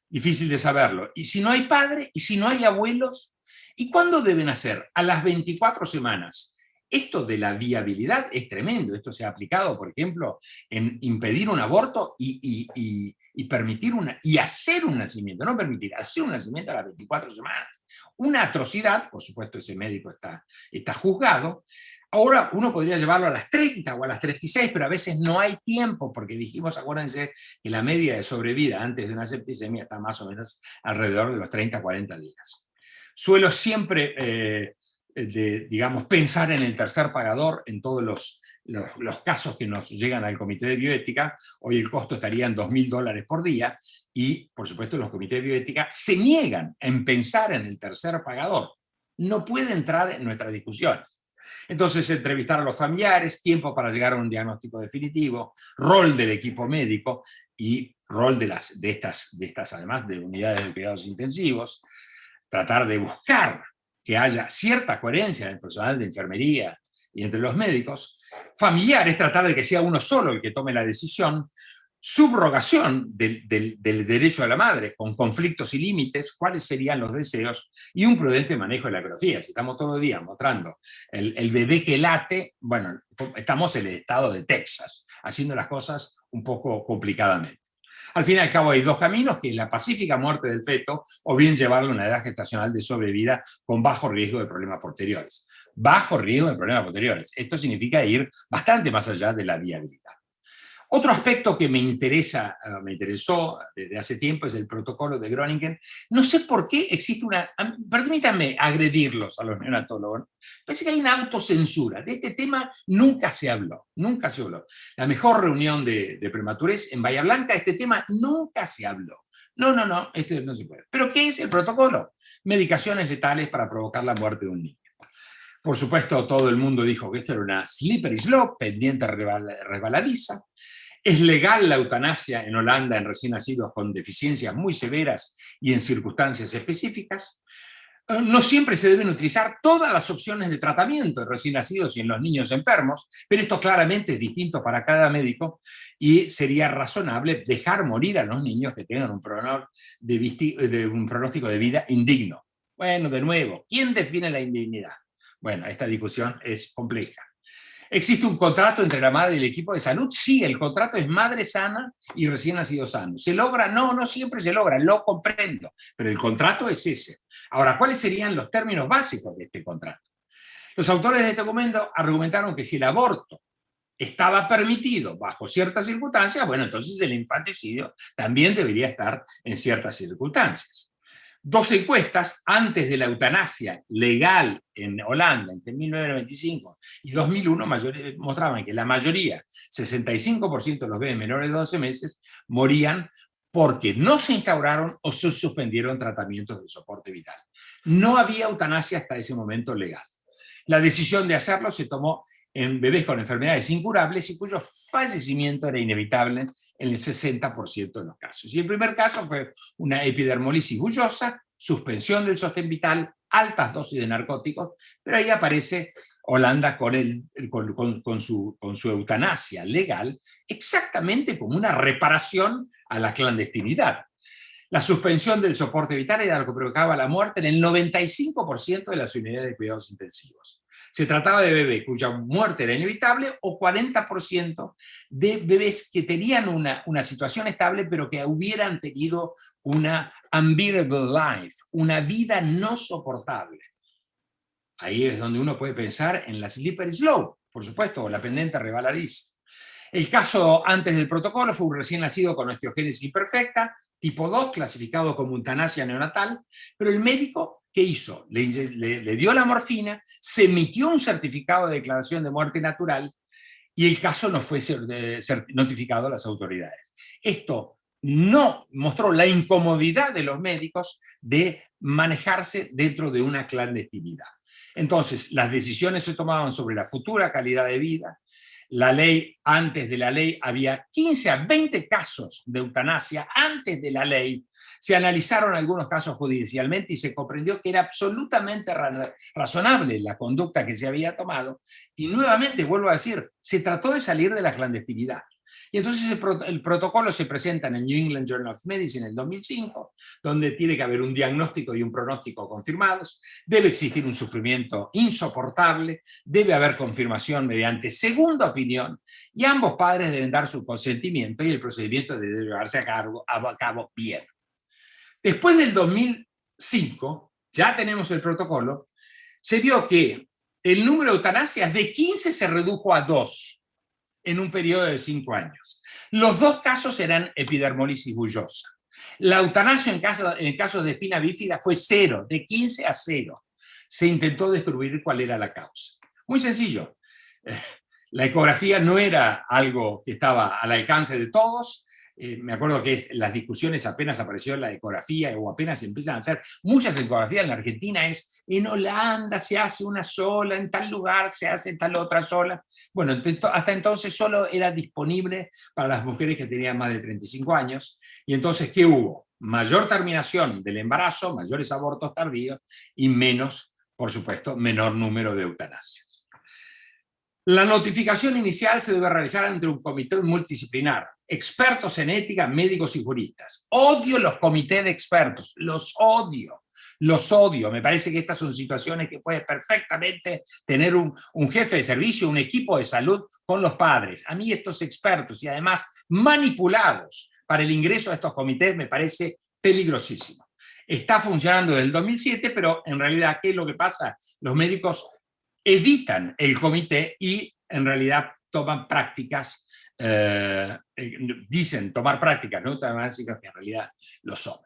Difícil de saberlo. ¿Y si no hay padre? ¿Y si no hay abuelos? ¿Y cuándo deben hacer? A las 24 semanas. Esto de la viabilidad es tremendo. Esto se ha aplicado, por ejemplo, en impedir un aborto y permitir y hacer un nacimiento. No permitir, hacer un nacimiento a las 24 semanas. Una atrocidad, por supuesto ese médico está juzgado. Ahora uno podría llevarlo a las 30 o a las 36, pero a veces no hay tiempo, porque dijimos, acuérdense, que la media de sobrevida antes de una septicemia está más o menos alrededor de los 30 a 40 días. Suelo siempre, digamos, pensar en el tercer pagador en todos los casos que nos llegan al comité de bioética. Hoy el costo estaría en $2.000 por día y, por supuesto, los comités de bioética se niegan en pensar en el tercer pagador. No puede entrar en nuestras discusiones. Entonces, entrevistar a los familiares, tiempo para llegar a un diagnóstico definitivo, rol del equipo médico y rol de estas, además de unidades de cuidados intensivos, tratar de buscar que haya cierta coherencia en el personal de enfermería y entre los médicos, familiares, tratar de que sea uno solo el que tome la decisión, subrogación del derecho a la madre, con conflictos y límites, cuáles serían los deseos, y un prudente manejo de la ecografía. Si estamos todos los días mostrando el bebé que late, bueno, estamos en el estado de Texas, haciendo las cosas un poco complicadamente. Al fin y al cabo hay dos caminos, que es la pacífica muerte del feto o bien llevarlo a una edad gestacional de sobrevida con bajo riesgo de problemas posteriores. Bajo riesgo de problemas posteriores. Esto significa ir bastante más allá de la viabilidad. Otro aspecto que me interesó desde hace tiempo es el protocolo de Groningen. No sé por qué existe permítanme agredirlos a los neonatólogos. Parece que hay una autocensura. De este tema nunca se habló, nunca se habló. La mejor reunión de prematurez en Bahía Blanca, este tema nunca se habló. No, esto no se puede. ¿Pero qué es el protocolo? Medicaciones letales para provocar la muerte de un niño. Por supuesto, todo el mundo dijo que esto era una slippery slope, pendiente resbaladiza. Es legal la eutanasia en Holanda en recién nacidos con deficiencias muy severas y en circunstancias específicas. No siempre se deben utilizar todas las opciones de tratamiento en recién nacidos y en los niños enfermos, pero esto claramente es distinto para cada médico y sería razonable dejar morir a los niños que tengan un pronóstico de vida indigno. Bueno, de nuevo, ¿quién define la indignidad? Bueno, esta discusión es compleja. ¿Existe un contrato entre la madre y el equipo de salud? Sí, el contrato es madre sana y recién nacido sano. ¿Se logra? No, no siempre se logra, lo comprendo, pero el contrato es ese. Ahora, ¿cuáles serían los términos básicos de este contrato? Los autores de este documento argumentaron que si el aborto estaba permitido bajo ciertas circunstancias, bueno, entonces el infanticidio también debería estar en ciertas circunstancias. Dos encuestas antes de la eutanasia legal en Holanda entre 1995 y 2001 mostraban que la mayoría, 65% de los bebés menores de 12 meses, morían porque no se instauraron o se suspendieron tratamientos de soporte vital. No había eutanasia hasta ese momento legal. La decisión de hacerlo se tomó en bebés con enfermedades incurables y cuyo fallecimiento era inevitable en el 60% de los casos. Y el primer caso fue una epidermolisis bullosa, suspensión del sostén vital, altas dosis de narcóticos, pero ahí aparece Holanda con su eutanasia legal exactamente como una reparación a la clandestinidad. La suspensión del soporte vital era lo que provocaba la muerte en el 95% de las unidades de cuidados intensivos. Se trataba de bebés cuya muerte era inevitable o 40% de bebés que tenían una situación estable pero que hubieran tenido una unbearable life, una vida no soportable. Ahí es donde uno puede pensar en la slippery slope, por supuesto, o la pendiente resbaladiza. El caso antes del protocolo fue un recién nacido con osteogénesis imperfecta, tipo 2, clasificado como eutanasia neonatal, pero el médico, ¿qué hizo? Le dio la morfina, se emitió un certificado de declaración de muerte natural y el caso no fue notificado a las autoridades. Esto no mostró la incomodidad de los médicos de manejarse dentro de una clandestinidad. Entonces, las decisiones se tomaban sobre la futura calidad de vida. La ley, antes de la ley, había 15 a 20 casos de eutanasia antes de la ley. Se analizaron algunos casos judicialmente y se comprendió que era absolutamente razonable la conducta que se había tomado. Y nuevamente, vuelvo a decir, se trató de salir de la clandestinidad. Y entonces el protocolo se presenta en el New England Journal of Medicine en el 2005, donde tiene que haber un diagnóstico y un pronóstico confirmados, debe existir un sufrimiento insoportable, debe haber confirmación mediante segunda opinión, y ambos padres deben dar su consentimiento y el procedimiento debe llevarse a cabo bien. Después del 2005, ya tenemos el protocolo, se vio que el número de eutanasias de 15 se redujo a 2 en un periodo de 5 años. Los 2 casos eran epidermolisis bullosa. La eutanasia en casos de espina bífida fue 0, de 15 a 0. Se intentó descubrir cuál era la causa. Muy sencillo. La ecografía no era algo que estaba al alcance de todos. Me acuerdo que las discusiones apenas apareció la ecografía o apenas empiezan a hacer muchas ecografías en la Argentina, es en Holanda se hace una sola, en tal lugar se hace tal otra sola. Bueno, hasta entonces solo era disponible para las mujeres que tenían más de 35 años. Y entonces, ¿qué hubo? Mayor terminación del embarazo, mayores abortos tardíos y menos, por supuesto, menor número de eutanasias. La notificación inicial se debe realizar ante un comité multidisciplinar, expertos en ética, médicos y juristas. Odio los comités de expertos, los odio. Me parece que estas son situaciones que puede perfectamente tener un jefe de servicio, un equipo de salud con los padres. A mí estos expertos y además manipulados para el ingreso a estos comités me parece peligrosísimo. Está funcionando desde el 2007, pero en realidad, ¿qué es lo que pasa? Los médicos evitan el comité y en realidad toman prácticas, dicen tomar prácticas no eutanasia, que en realidad lo son.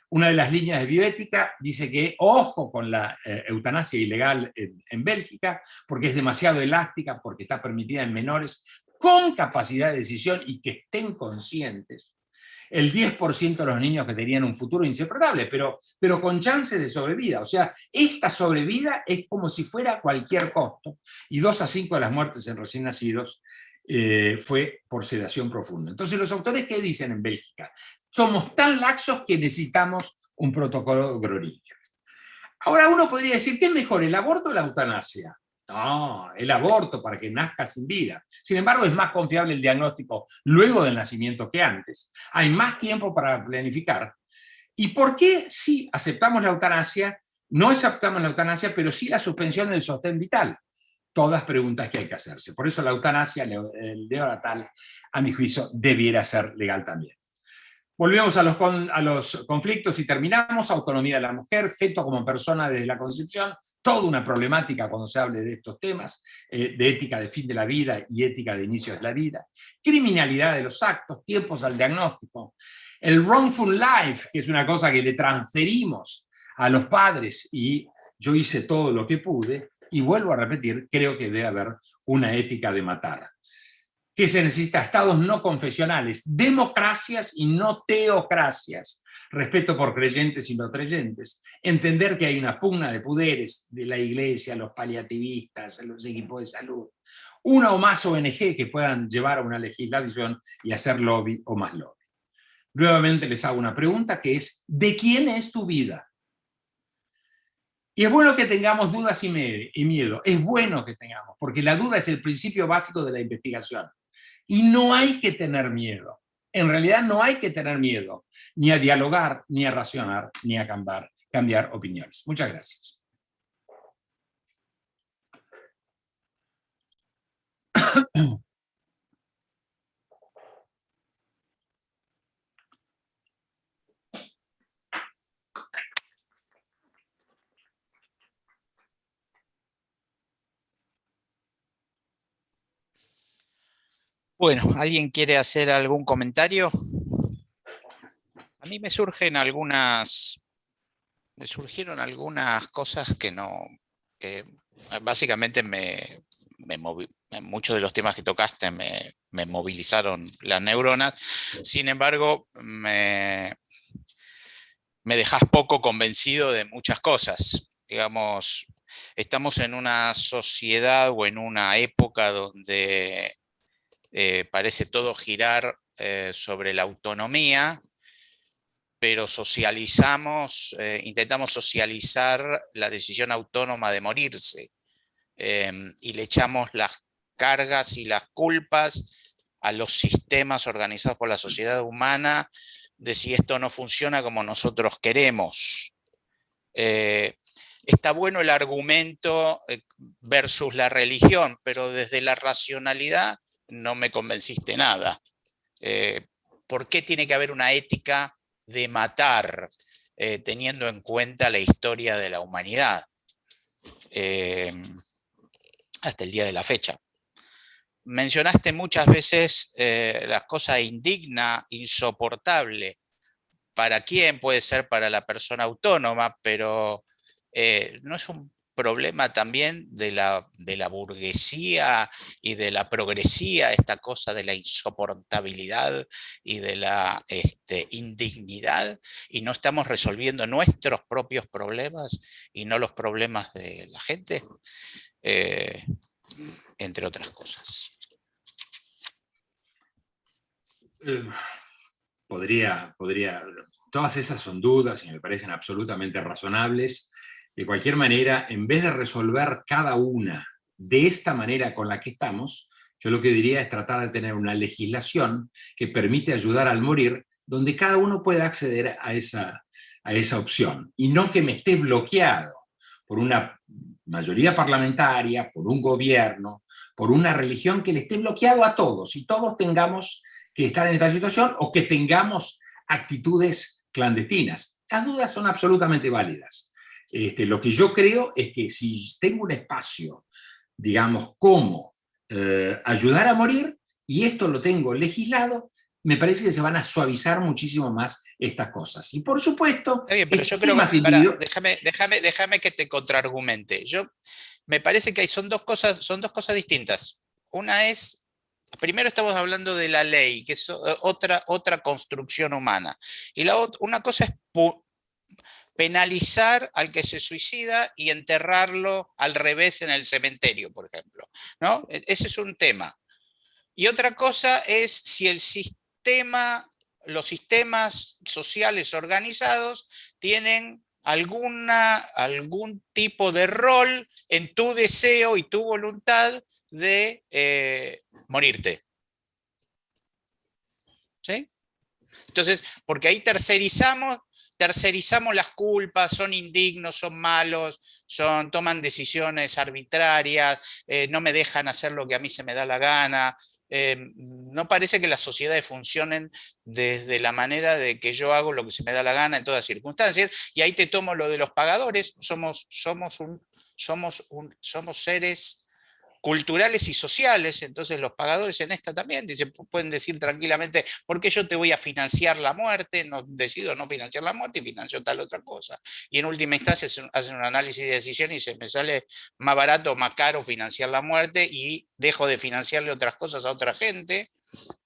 Una de las líneas de bioética dice que ojo con la eutanasia ilegal en Bélgica, porque es demasiado elástica, porque está permitida en menores con capacidad de decisión y que estén conscientes. El 10% de los niños que tenían un futuro inseparable, pero con chances de sobrevida. O sea, esta sobrevida es como si fuera cualquier costo. Y 2 a 5 de las muertes en recién nacidos fue por sedación profunda. Entonces, los autores, ¿qué dicen en Bélgica? Somos tan laxos que necesitamos un protocolo Groninger. Ahora uno podría decir, ¿qué es mejor, el aborto o la eutanasia? No, el aborto para que nazca sin vida. Sin embargo, es más confiable el diagnóstico luego del nacimiento que antes. Hay más tiempo para planificar. ¿Y por qué sí aceptamos la eutanasia? No aceptamos la eutanasia, pero sí la suspensión del sostén vital. Todas preguntas que hay que hacerse. Por eso la eutanasia, el neonatal, a mi juicio, debiera ser legal también. Volvemos a los conflictos y terminamos. Autonomía de la mujer, feto como persona desde la concepción, toda una problemática cuando se hable de estos temas, de ética de fin de la vida y ética de inicio de la vida. Criminalidad de los actos, tiempos al diagnóstico. El wrongful life, que es una cosa que le transferimos a los padres y yo hice todo lo que pude, y vuelvo a repetir, creo que debe haber una ética de matar. ¿Qué se necesita? Estados no confesionales, democracias y no teocracias, respeto por creyentes y no creyentes, entender que hay una pugna de poderes de la iglesia, los paliativistas, los equipos de salud, una o más ONG que puedan llevar a una legislación y hacer lobby o más lobby. Nuevamente les hago una pregunta que es, ¿de quién es tu vida? Y es bueno que tengamos dudas y miedo, es bueno que tengamos, porque la duda es el principio básico de la investigación. Y no hay que tener miedo. En realidad no hay que tener miedo, ni a dialogar, ni a razonar, ni a cambiar opiniones. Muchas gracias. Bueno, ¿alguien quiere hacer algún comentario? A mí me surgieron algunas cosas que básicamente me muchos de los temas que tocaste me movilizaron las neuronas. Sin embargo, me dejas poco convencido de muchas cosas. Digamos, estamos en una sociedad o en una época donde parece todo girar sobre la autonomía, pero intentamos socializar la decisión autónoma de morirse, y le echamos las cargas y las culpas a los sistemas organizados por la sociedad humana de si esto no funciona como nosotros queremos. Está bueno el argumento versus la religión, pero desde la racionalidad no me convenciste nada. ¿Por qué tiene que haber una ética de matar, teniendo en cuenta la historia de la humanidad hasta el día de la fecha? Mencionaste muchas veces las cosas indigna, insoportable. ¿Para quién? Puede ser para la persona autónoma, pero no es un problema también de la burguesía y de la progresía, esta cosa de la insoportabilidad y de la indignidad, y no estamos resolviendo nuestros propios problemas y no los problemas de la gente, entre otras cosas. Podría, todas esas son dudas y me parecen absolutamente razonables. De cualquier manera, en vez de resolver cada una de esta manera con la que estamos, yo lo que diría es tratar de tener una legislación que permite ayudar al morir, donde cada uno pueda acceder a esa opción, y no que me esté bloqueado por una mayoría parlamentaria, por un gobierno, por una religión que le esté bloqueado a todos, y todos tengamos que estar en esta situación o que tengamos actitudes clandestinas. Las dudas son absolutamente válidas. Lo que yo creo es que si tengo un espacio, digamos, como ayudar a morir, y esto lo tengo legislado, me parece que se van a suavizar muchísimo más estas cosas. Y por supuesto, está bien, pero yo creo que, déjame que te contraargumente. Me parece que son dos cosas distintas. Una es, primero estamos hablando de la ley, que es otra construcción humana. Y una cosa es penalizar al que se suicida y enterrarlo al revés en el cementerio, por ejemplo, ¿no? Ese es un tema. Y otra cosa es si los sistemas sociales organizados tienen algún tipo de rol en tu deseo y tu voluntad de morirte. ¿Sí? Entonces, porque ahí tercerizamos las culpas, son indignos, son malos, toman decisiones arbitrarias, no me dejan hacer lo que a mí se me da la gana. No parece que las sociedades funcionen desde la manera de que yo hago lo que se me da la gana en todas circunstancias, y ahí te tomo lo de los pagadores. Somos seres culturales y sociales, entonces los pagadores en esta también pueden decir tranquilamente: ¿por qué yo te voy a financiar la muerte? No, decido no financiar la muerte y financio tal otra cosa. Y en última instancia hacen un análisis de decisión y me sale más barato o más caro financiar la muerte, y dejo de financiarle otras cosas a otra gente.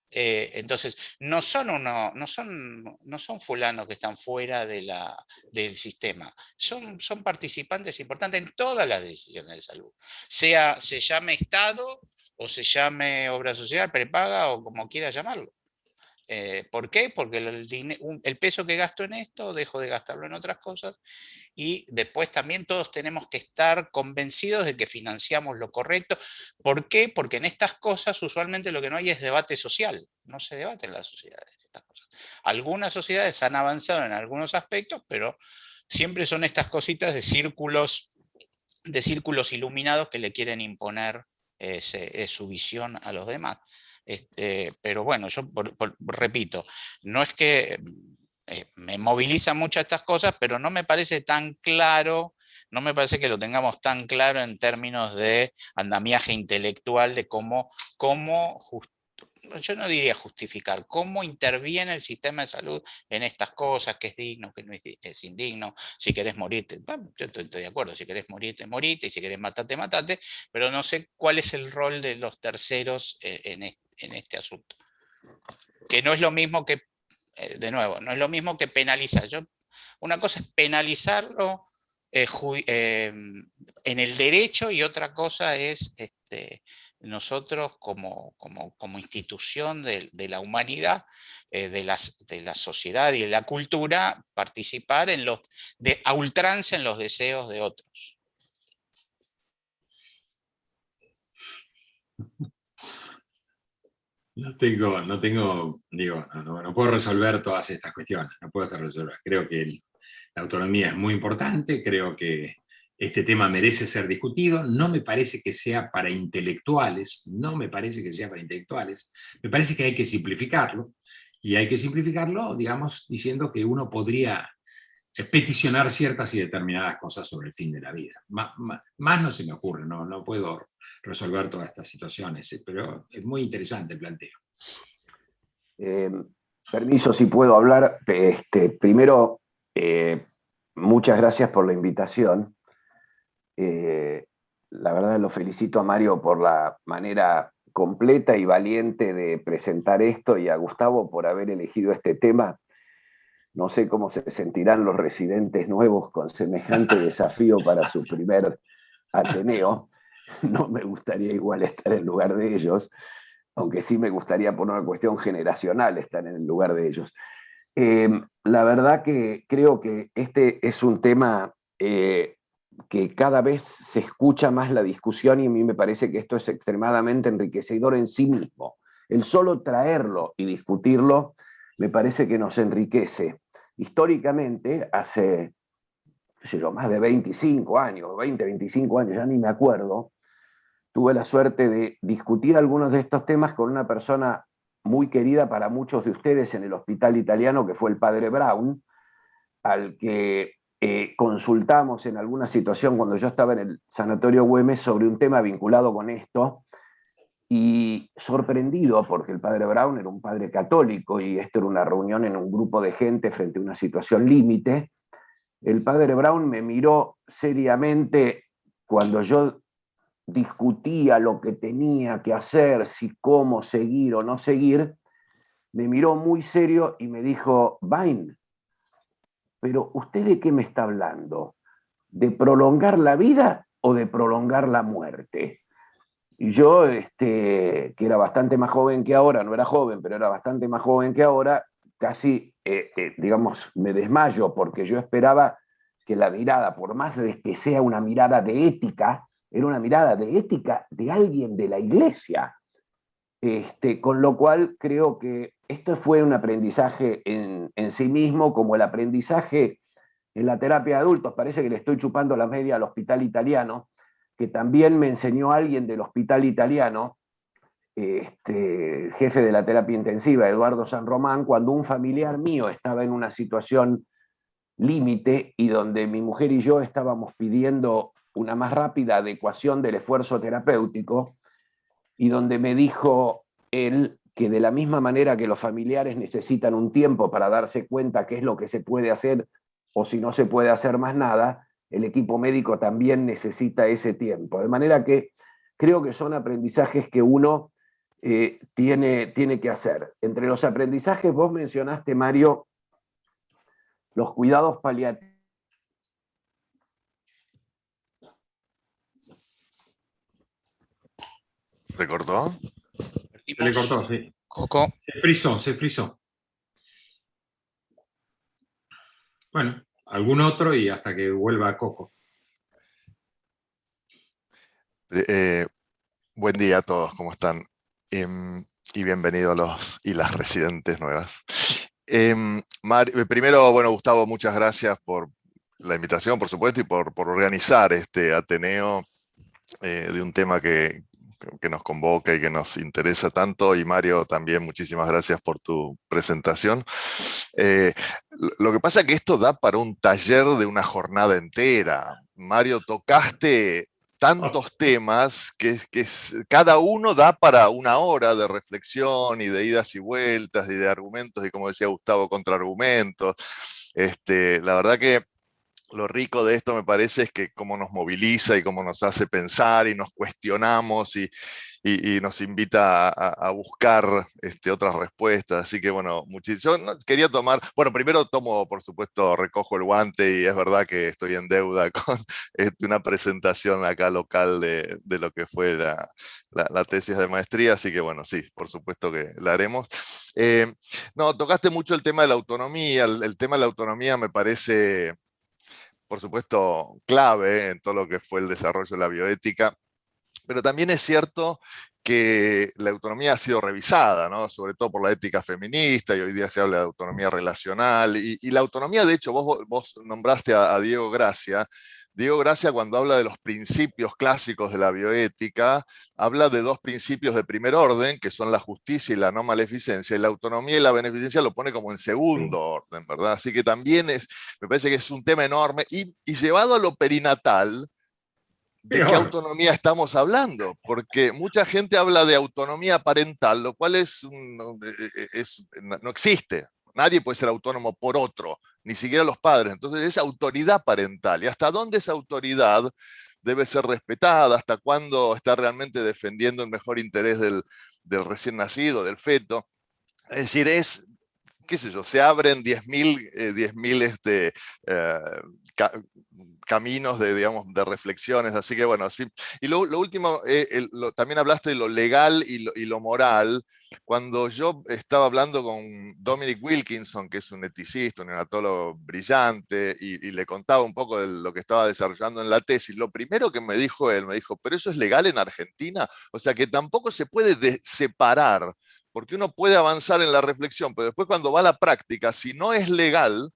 Entonces, no son fulanos que están fuera del sistema, son participantes importantes en todas las decisiones de salud, se llame Estado o se llame obra social, prepaga o como quiera llamarlo. ¿Por qué? Porque el peso que gasto en esto, dejo de gastarlo en otras cosas, y después también todos tenemos que estar convencidos de que financiamos lo correcto. ¿Por qué? Porque en estas cosas usualmente lo que no hay es debate social, no se debate en las sociedades estas cosas. Algunas sociedades han avanzado en algunos aspectos, pero siempre son estas cositas de círculos iluminados que le quieren imponer su visión a los demás. Pero bueno, yo repito, no es que me movilizan mucho estas cosas, pero no me parece tan claro, no me parece que lo tengamos tan claro en términos de andamiaje intelectual, de cómo yo no diría justificar, cómo interviene el sistema de salud en estas cosas, qué es digno, qué no es indigno, si querés morirte, bueno, yo estoy de acuerdo, si querés morirte, morite, y si querés matarte, matate, pero no sé cuál es el rol de los terceros en este asunto. Que no es lo mismo que, de nuevo, no es lo mismo que penalizar. Una cosa es penalizarlo en el derecho y otra cosa es nosotros como institución de la humanidad, de la sociedad y de la cultura, participar a ultranza en los deseos de otros. No puedo resolver todas estas cuestiones, no puedo resolver. Creo que la autonomía es muy importante, creo que este tema merece ser discutido, no me parece que sea para intelectuales, no me parece que sea para intelectuales, me parece que hay que simplificarlo, y hay que simplificarlo, digamos, diciendo que uno podría peticionar ciertas y determinadas cosas sobre el fin de la vida. Más no se me ocurre, no puedo resolver todas estas situaciones, pero es muy interesante el planteo. Eh, Permiso si puedo hablar. Primero, muchas gracias por la invitación. La verdad lo felicito a Mario por la manera completa y valiente de presentar esto, y a Gustavo por haber elegido este tema. No sé cómo se sentirán los residentes nuevos con semejante desafío para su primer Ateneo. No me gustaría igual estar en lugar de ellos, aunque sí me gustaría, por una cuestión generacional, estar en el lugar de ellos. La verdad que creo que este es un tema que cada vez se escucha más la discusión, y a mí me parece que esto es extremadamente enriquecedor en sí mismo. El solo traerlo y discutirlo me parece que nos enriquece. Históricamente, hace más de 25 años, 20, 25 años, ya ni me acuerdo, tuve la suerte de discutir algunos de estos temas con una persona muy querida para muchos de ustedes en el Hospital Italiano, que fue el padre Brown, al que consultamos en alguna situación cuando yo estaba en el Sanatorio Güemes sobre un tema vinculado con esto, y sorprendido porque el padre Brown era un padre católico y esto era una reunión en un grupo de gente frente a una situación límite. El padre Brown me miró seriamente cuando yo discutía lo que tenía que hacer, si cómo seguir o no seguir. Me miró muy serio y me dijo: Vine, pero ¿usted de qué me está hablando? ¿De prolongar la vida o de prolongar la muerte? Y yo, que era bastante más joven que ahora, no era joven, pero era bastante más joven que ahora, casi, digamos, me desmayo, porque yo esperaba que la mirada, por más de que sea una mirada de ética, era una mirada de ética de alguien de la iglesia. Con lo cual creo que esto fue un aprendizaje en sí mismo, como el aprendizaje en la terapia de adultos. Parece que le estoy chupando la media al Hospital Italiano, que también me enseñó alguien del Hospital Italiano, jefe de la terapia intensiva, Eduardo San Román, cuando un familiar mío estaba en una situación límite y donde mi mujer y yo estábamos pidiendo una más rápida adecuación del esfuerzo terapéutico, y donde me dijo él que de la misma manera que los familiares necesitan un tiempo para darse cuenta qué es lo que se puede hacer o si no se puede hacer más nada, el equipo médico también necesita ese tiempo. De manera que creo que son aprendizajes que uno tiene que hacer. Entre los aprendizajes, vos mencionaste, Mario, los cuidados paliativos. ¿Se cortó? Se le cortó, sí. Coco. Se frizó. Bueno, algún otro y hasta que vuelva Coco. Buen día a todos, ¿cómo están? Y bienvenidos los y las residentes nuevas. Primero, bueno, Gustavo, muchas gracias por la invitación, por supuesto, y por organizar este Ateneo de un tema que nos convoca y que nos interesa tanto. Y Mario, también muchísimas gracias por tu presentación. Lo que pasa es que esto da para un taller de una jornada entera. Mario, tocaste tantos temas que cada uno da para una hora de reflexión y de idas y vueltas y de argumentos y, como decía Gustavo, contraargumentos. La verdad que lo rico de esto me parece es que cómo nos moviliza y cómo nos hace pensar y nos cuestionamos y nos invita a buscar otras respuestas. Así que bueno, muchísimo. Yo quería tomar, bueno, primero tomo, por supuesto, recojo el guante y es verdad que estoy en deuda con una presentación acá local de lo que fue la tesis de maestría, así que bueno, sí, por supuesto que la haremos. No, tocaste mucho el tema de la autonomía. El tema de la autonomía me parece, por supuesto, clave en todo lo que fue el desarrollo de la bioética, pero también es cierto que la autonomía ha sido revisada, ¿no? Sobre todo por la ética feminista, y hoy día se habla de autonomía relacional, y la autonomía, de hecho, vos nombraste a Diego Gracia. Diego Gracia, cuando habla de los principios clásicos de la bioética, habla de dos principios de primer orden, que son la justicia y la no maleficencia, y la autonomía y la beneficencia lo pone como en segundo orden, ¿verdad? Así que también me parece que es un tema enorme, y llevado a lo perinatal, ¿de qué autonomía estamos hablando? Porque mucha gente habla de autonomía parental, lo cual no existe. Nadie puede ser autónomo por otro, ni siquiera los padres. Entonces es autoridad parental. ¿Y hasta dónde esa autoridad debe ser respetada? ¿Hasta cuándo está realmente defendiendo el mejor interés del recién nacido, del feto? Es decir, qué sé yo, se abren 10.000 caminos digamos, de reflexiones, así que bueno, sí. Y lo último, también hablaste de lo legal y lo moral. Cuando yo estaba hablando con Dominic Wilkinson, que es un eticista, un neonatólogo brillante, y le contaba un poco de lo que estaba desarrollando en la tesis, lo primero que me dijo él, ¿pero eso es legal en Argentina? O sea, que tampoco se puede separar, porque uno puede avanzar en la reflexión, pero después cuando va a la práctica, si no es legal,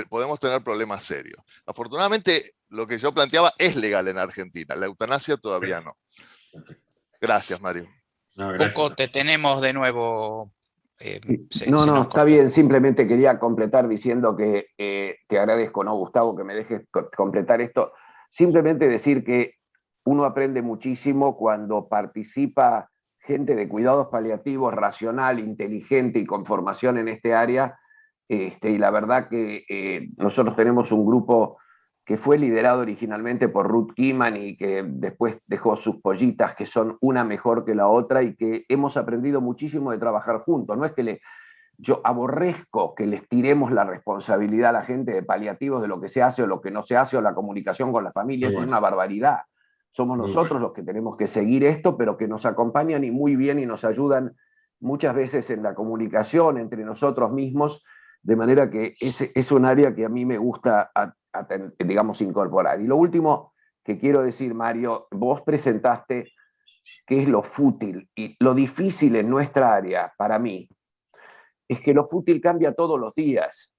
podemos tener problemas serios. Afortunadamente, lo que yo planteaba es legal en Argentina, la eutanasia todavía no. Gracias, Mario. No, gracias. Coco, te tenemos de nuevo. No, está bien, simplemente quería completar diciendo que te agradezco, ¿no, Gustavo, que me dejes completar esto? Simplemente decir que uno aprende muchísimo cuando participa gente de cuidados paliativos, racional, inteligente y con formación en este área, y la verdad que nosotros tenemos un grupo que fue liderado originalmente por Ruth Kiman y que después dejó sus pollitas, que son una mejor que la otra, y que hemos aprendido muchísimo de trabajar juntos. No es que yo aborrezco que les tiremos la responsabilidad a la gente de paliativos de lo que se hace o lo que no se hace, o la comunicación con la familia, eso es una barbaridad. Somos nosotros los que tenemos que seguir esto, pero que nos acompañan y muy bien y nos ayudan muchas veces en la comunicación entre nosotros mismos, de manera que es un área que a mí me gusta, digamos, incorporar. Y lo último que quiero decir, Mario, vos presentaste qué es lo fútil, y lo difícil en nuestra área, para mí, es que lo fútil cambia todos los días.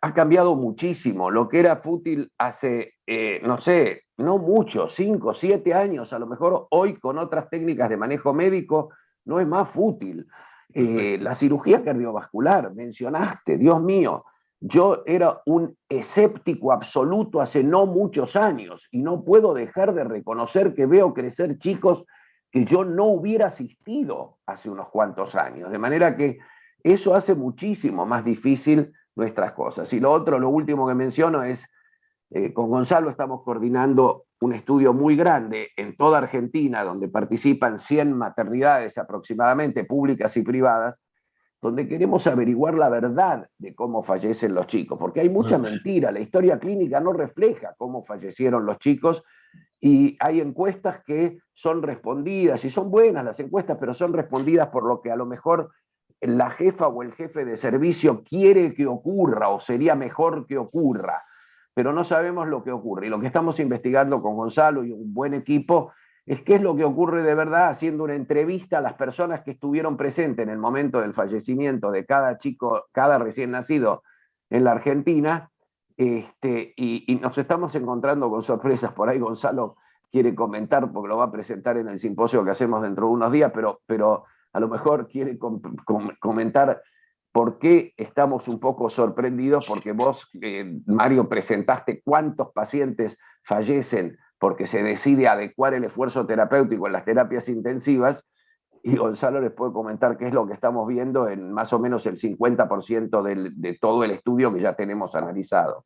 Ha cambiado muchísimo. Lo que era fútil hace, no sé, no mucho, 5, 7 años, a lo mejor hoy con otras técnicas de manejo médico, no es más fútil. La cirugía cardiovascular, mencionaste, Dios mío, yo era un escéptico absoluto hace no muchos años y no puedo dejar de reconocer que veo crecer chicos que yo no hubiera asistido hace unos cuantos años. De manera que eso hace muchísimo más difícil nuestras cosas. Y lo otro, lo último que menciono es, con Gonzalo estamos coordinando un estudio muy grande en toda Argentina, donde participan 100 maternidades aproximadamente, públicas y privadas, donde queremos averiguar la verdad de cómo fallecen los chicos, porque hay mucha mentira. La historia clínica no refleja cómo fallecieron los chicos, y hay encuestas que son respondidas, y son buenas las encuestas, pero son respondidas por lo que a lo mejor la jefa o el jefe de servicio quiere que ocurra o sería mejor que ocurra, pero no sabemos lo que ocurre. Y lo que estamos investigando con Gonzalo y un buen equipo es qué es lo que ocurre de verdad, haciendo una entrevista a las personas que estuvieron presentes en el momento del fallecimiento de cada chico, cada recién nacido en la Argentina, y nos estamos encontrando con sorpresas. Por ahí Gonzalo quiere comentar, porque lo va a presentar en el simposio que hacemos dentro de unos días, pero a lo mejor quiere comentar por qué estamos un poco sorprendidos, porque vos, Mario, presentaste cuántos pacientes fallecen porque se decide adecuar el esfuerzo terapéutico en las terapias intensivas, y Gonzalo les puede comentar qué es lo que estamos viendo en más o menos el 50% de todo el estudio que ya tenemos analizado.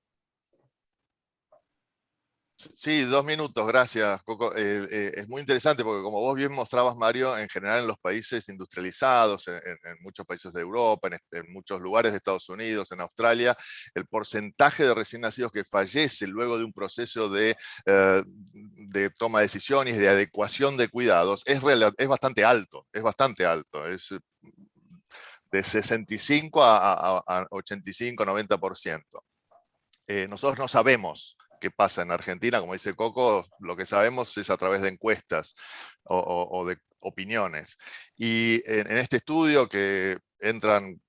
Sí, 2 minutos, gracias, Coco. Es muy interesante porque, como vos bien mostrabas, Mario, en general en los países industrializados, en muchos países de Europa, en muchos lugares de Estados Unidos, en Australia, el porcentaje de recién nacidos que fallece luego de un proceso de toma de decisiones, de adecuación de cuidados, es bastante alto, es bastante alto. Es de 65 a 85, 90%. Nosotros no sabemos qué pasa en Argentina, como dice Coco, lo que sabemos es a través de encuestas o de opiniones. Y en este estudio que entran,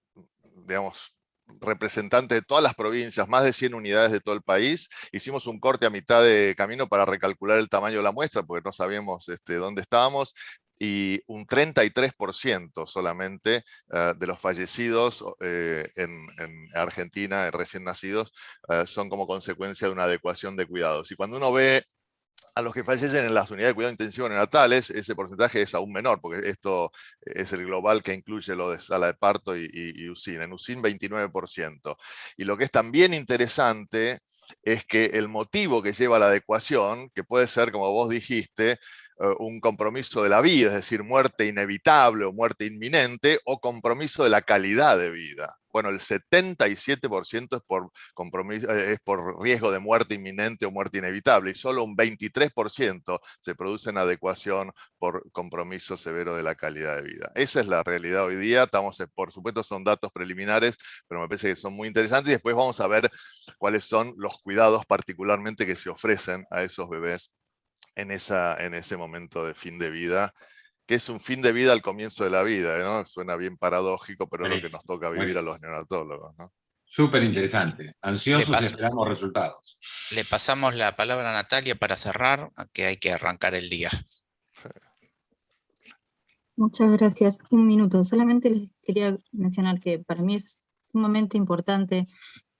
digamos, representantes de todas las provincias, más de 100 unidades de todo el país, hicimos un corte a mitad de camino para recalcular el tamaño de la muestra, porque no sabíamos dónde estábamos, y un 33% solamente de los fallecidos en Argentina, recién nacidos, son como consecuencia de una adecuación de cuidados. Y cuando uno ve a los que fallecen en las unidades de cuidado intensivo neonatales, ese porcentaje es aún menor, porque esto es el global que incluye lo de sala de parto y UCIN. En UCIN 29%. Y lo que es también interesante es que el motivo que lleva a la adecuación, que puede ser, como vos dijiste, un compromiso de la vida, es decir, muerte inevitable o muerte inminente, o compromiso de la calidad de vida. Bueno, el 77% es por riesgo de muerte inminente o muerte inevitable, y solo un 23% se produce en adecuación por compromiso severo de la calidad de vida. Esa es la realidad hoy día. Por supuesto, son datos preliminares, pero me parece que son muy interesantes, y después vamos a ver cuáles son los cuidados particularmente que se ofrecen a esos bebés en ese momento de fin de vida, que es un fin de vida al comienzo de la vida, ¿no? Suena bien paradójico, pero es lo que nos toca vivir a los neonatólogos, ¿no? Súper interesante. Ansiosos esperamos resultados. Le pasamos la palabra a Natalia para cerrar, que hay que arrancar el día. Muchas gracias. Un minuto. Solamente les quería mencionar que para mí es sumamente importante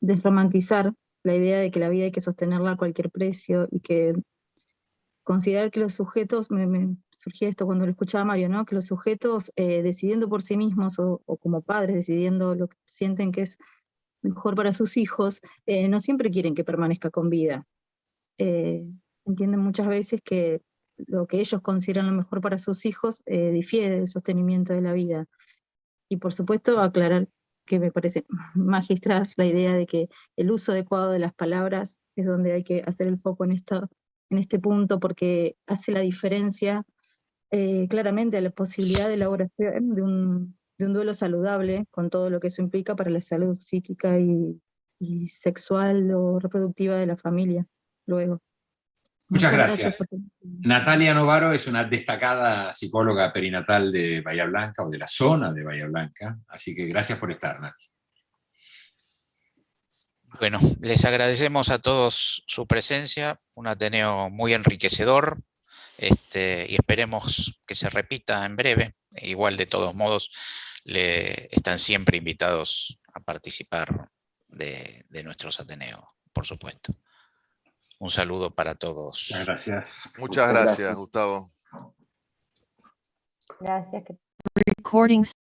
desromantizar la idea de que la vida hay que sostenerla a cualquier precio, y que considerar que los sujetos, me surgía esto cuando lo escuchaba Mario, ¿no? Que los sujetos decidiendo por sí mismos o como padres decidiendo lo que sienten que es mejor para sus hijos, no siempre quieren que permanezca con vida. Entienden muchas veces que lo que ellos consideran lo mejor para sus hijos difiere del sostenimiento de la vida. Y por supuesto aclarar que me parece magistral la idea de que el uso adecuado de las palabras es donde hay que hacer el foco en este punto, porque hace la diferencia claramente a la posibilidad de elaboración de un duelo saludable, con todo lo que eso implica para la salud psíquica y sexual o reproductiva de la familia luego. Muchas gracias. Natalia Novaro es una destacada psicóloga perinatal de Bahía Blanca, o de la zona de Bahía Blanca, así que gracias por estar, Nati. Bueno, les agradecemos a todos su presencia, un Ateneo muy enriquecedor, y esperemos que se repita en breve. Igual, de todos modos, están siempre invitados a participar de nuestros Ateneos, por supuesto. Un saludo para todos. Muchas gracias. Muchas gracias, Gustavo. Gracias. Recordings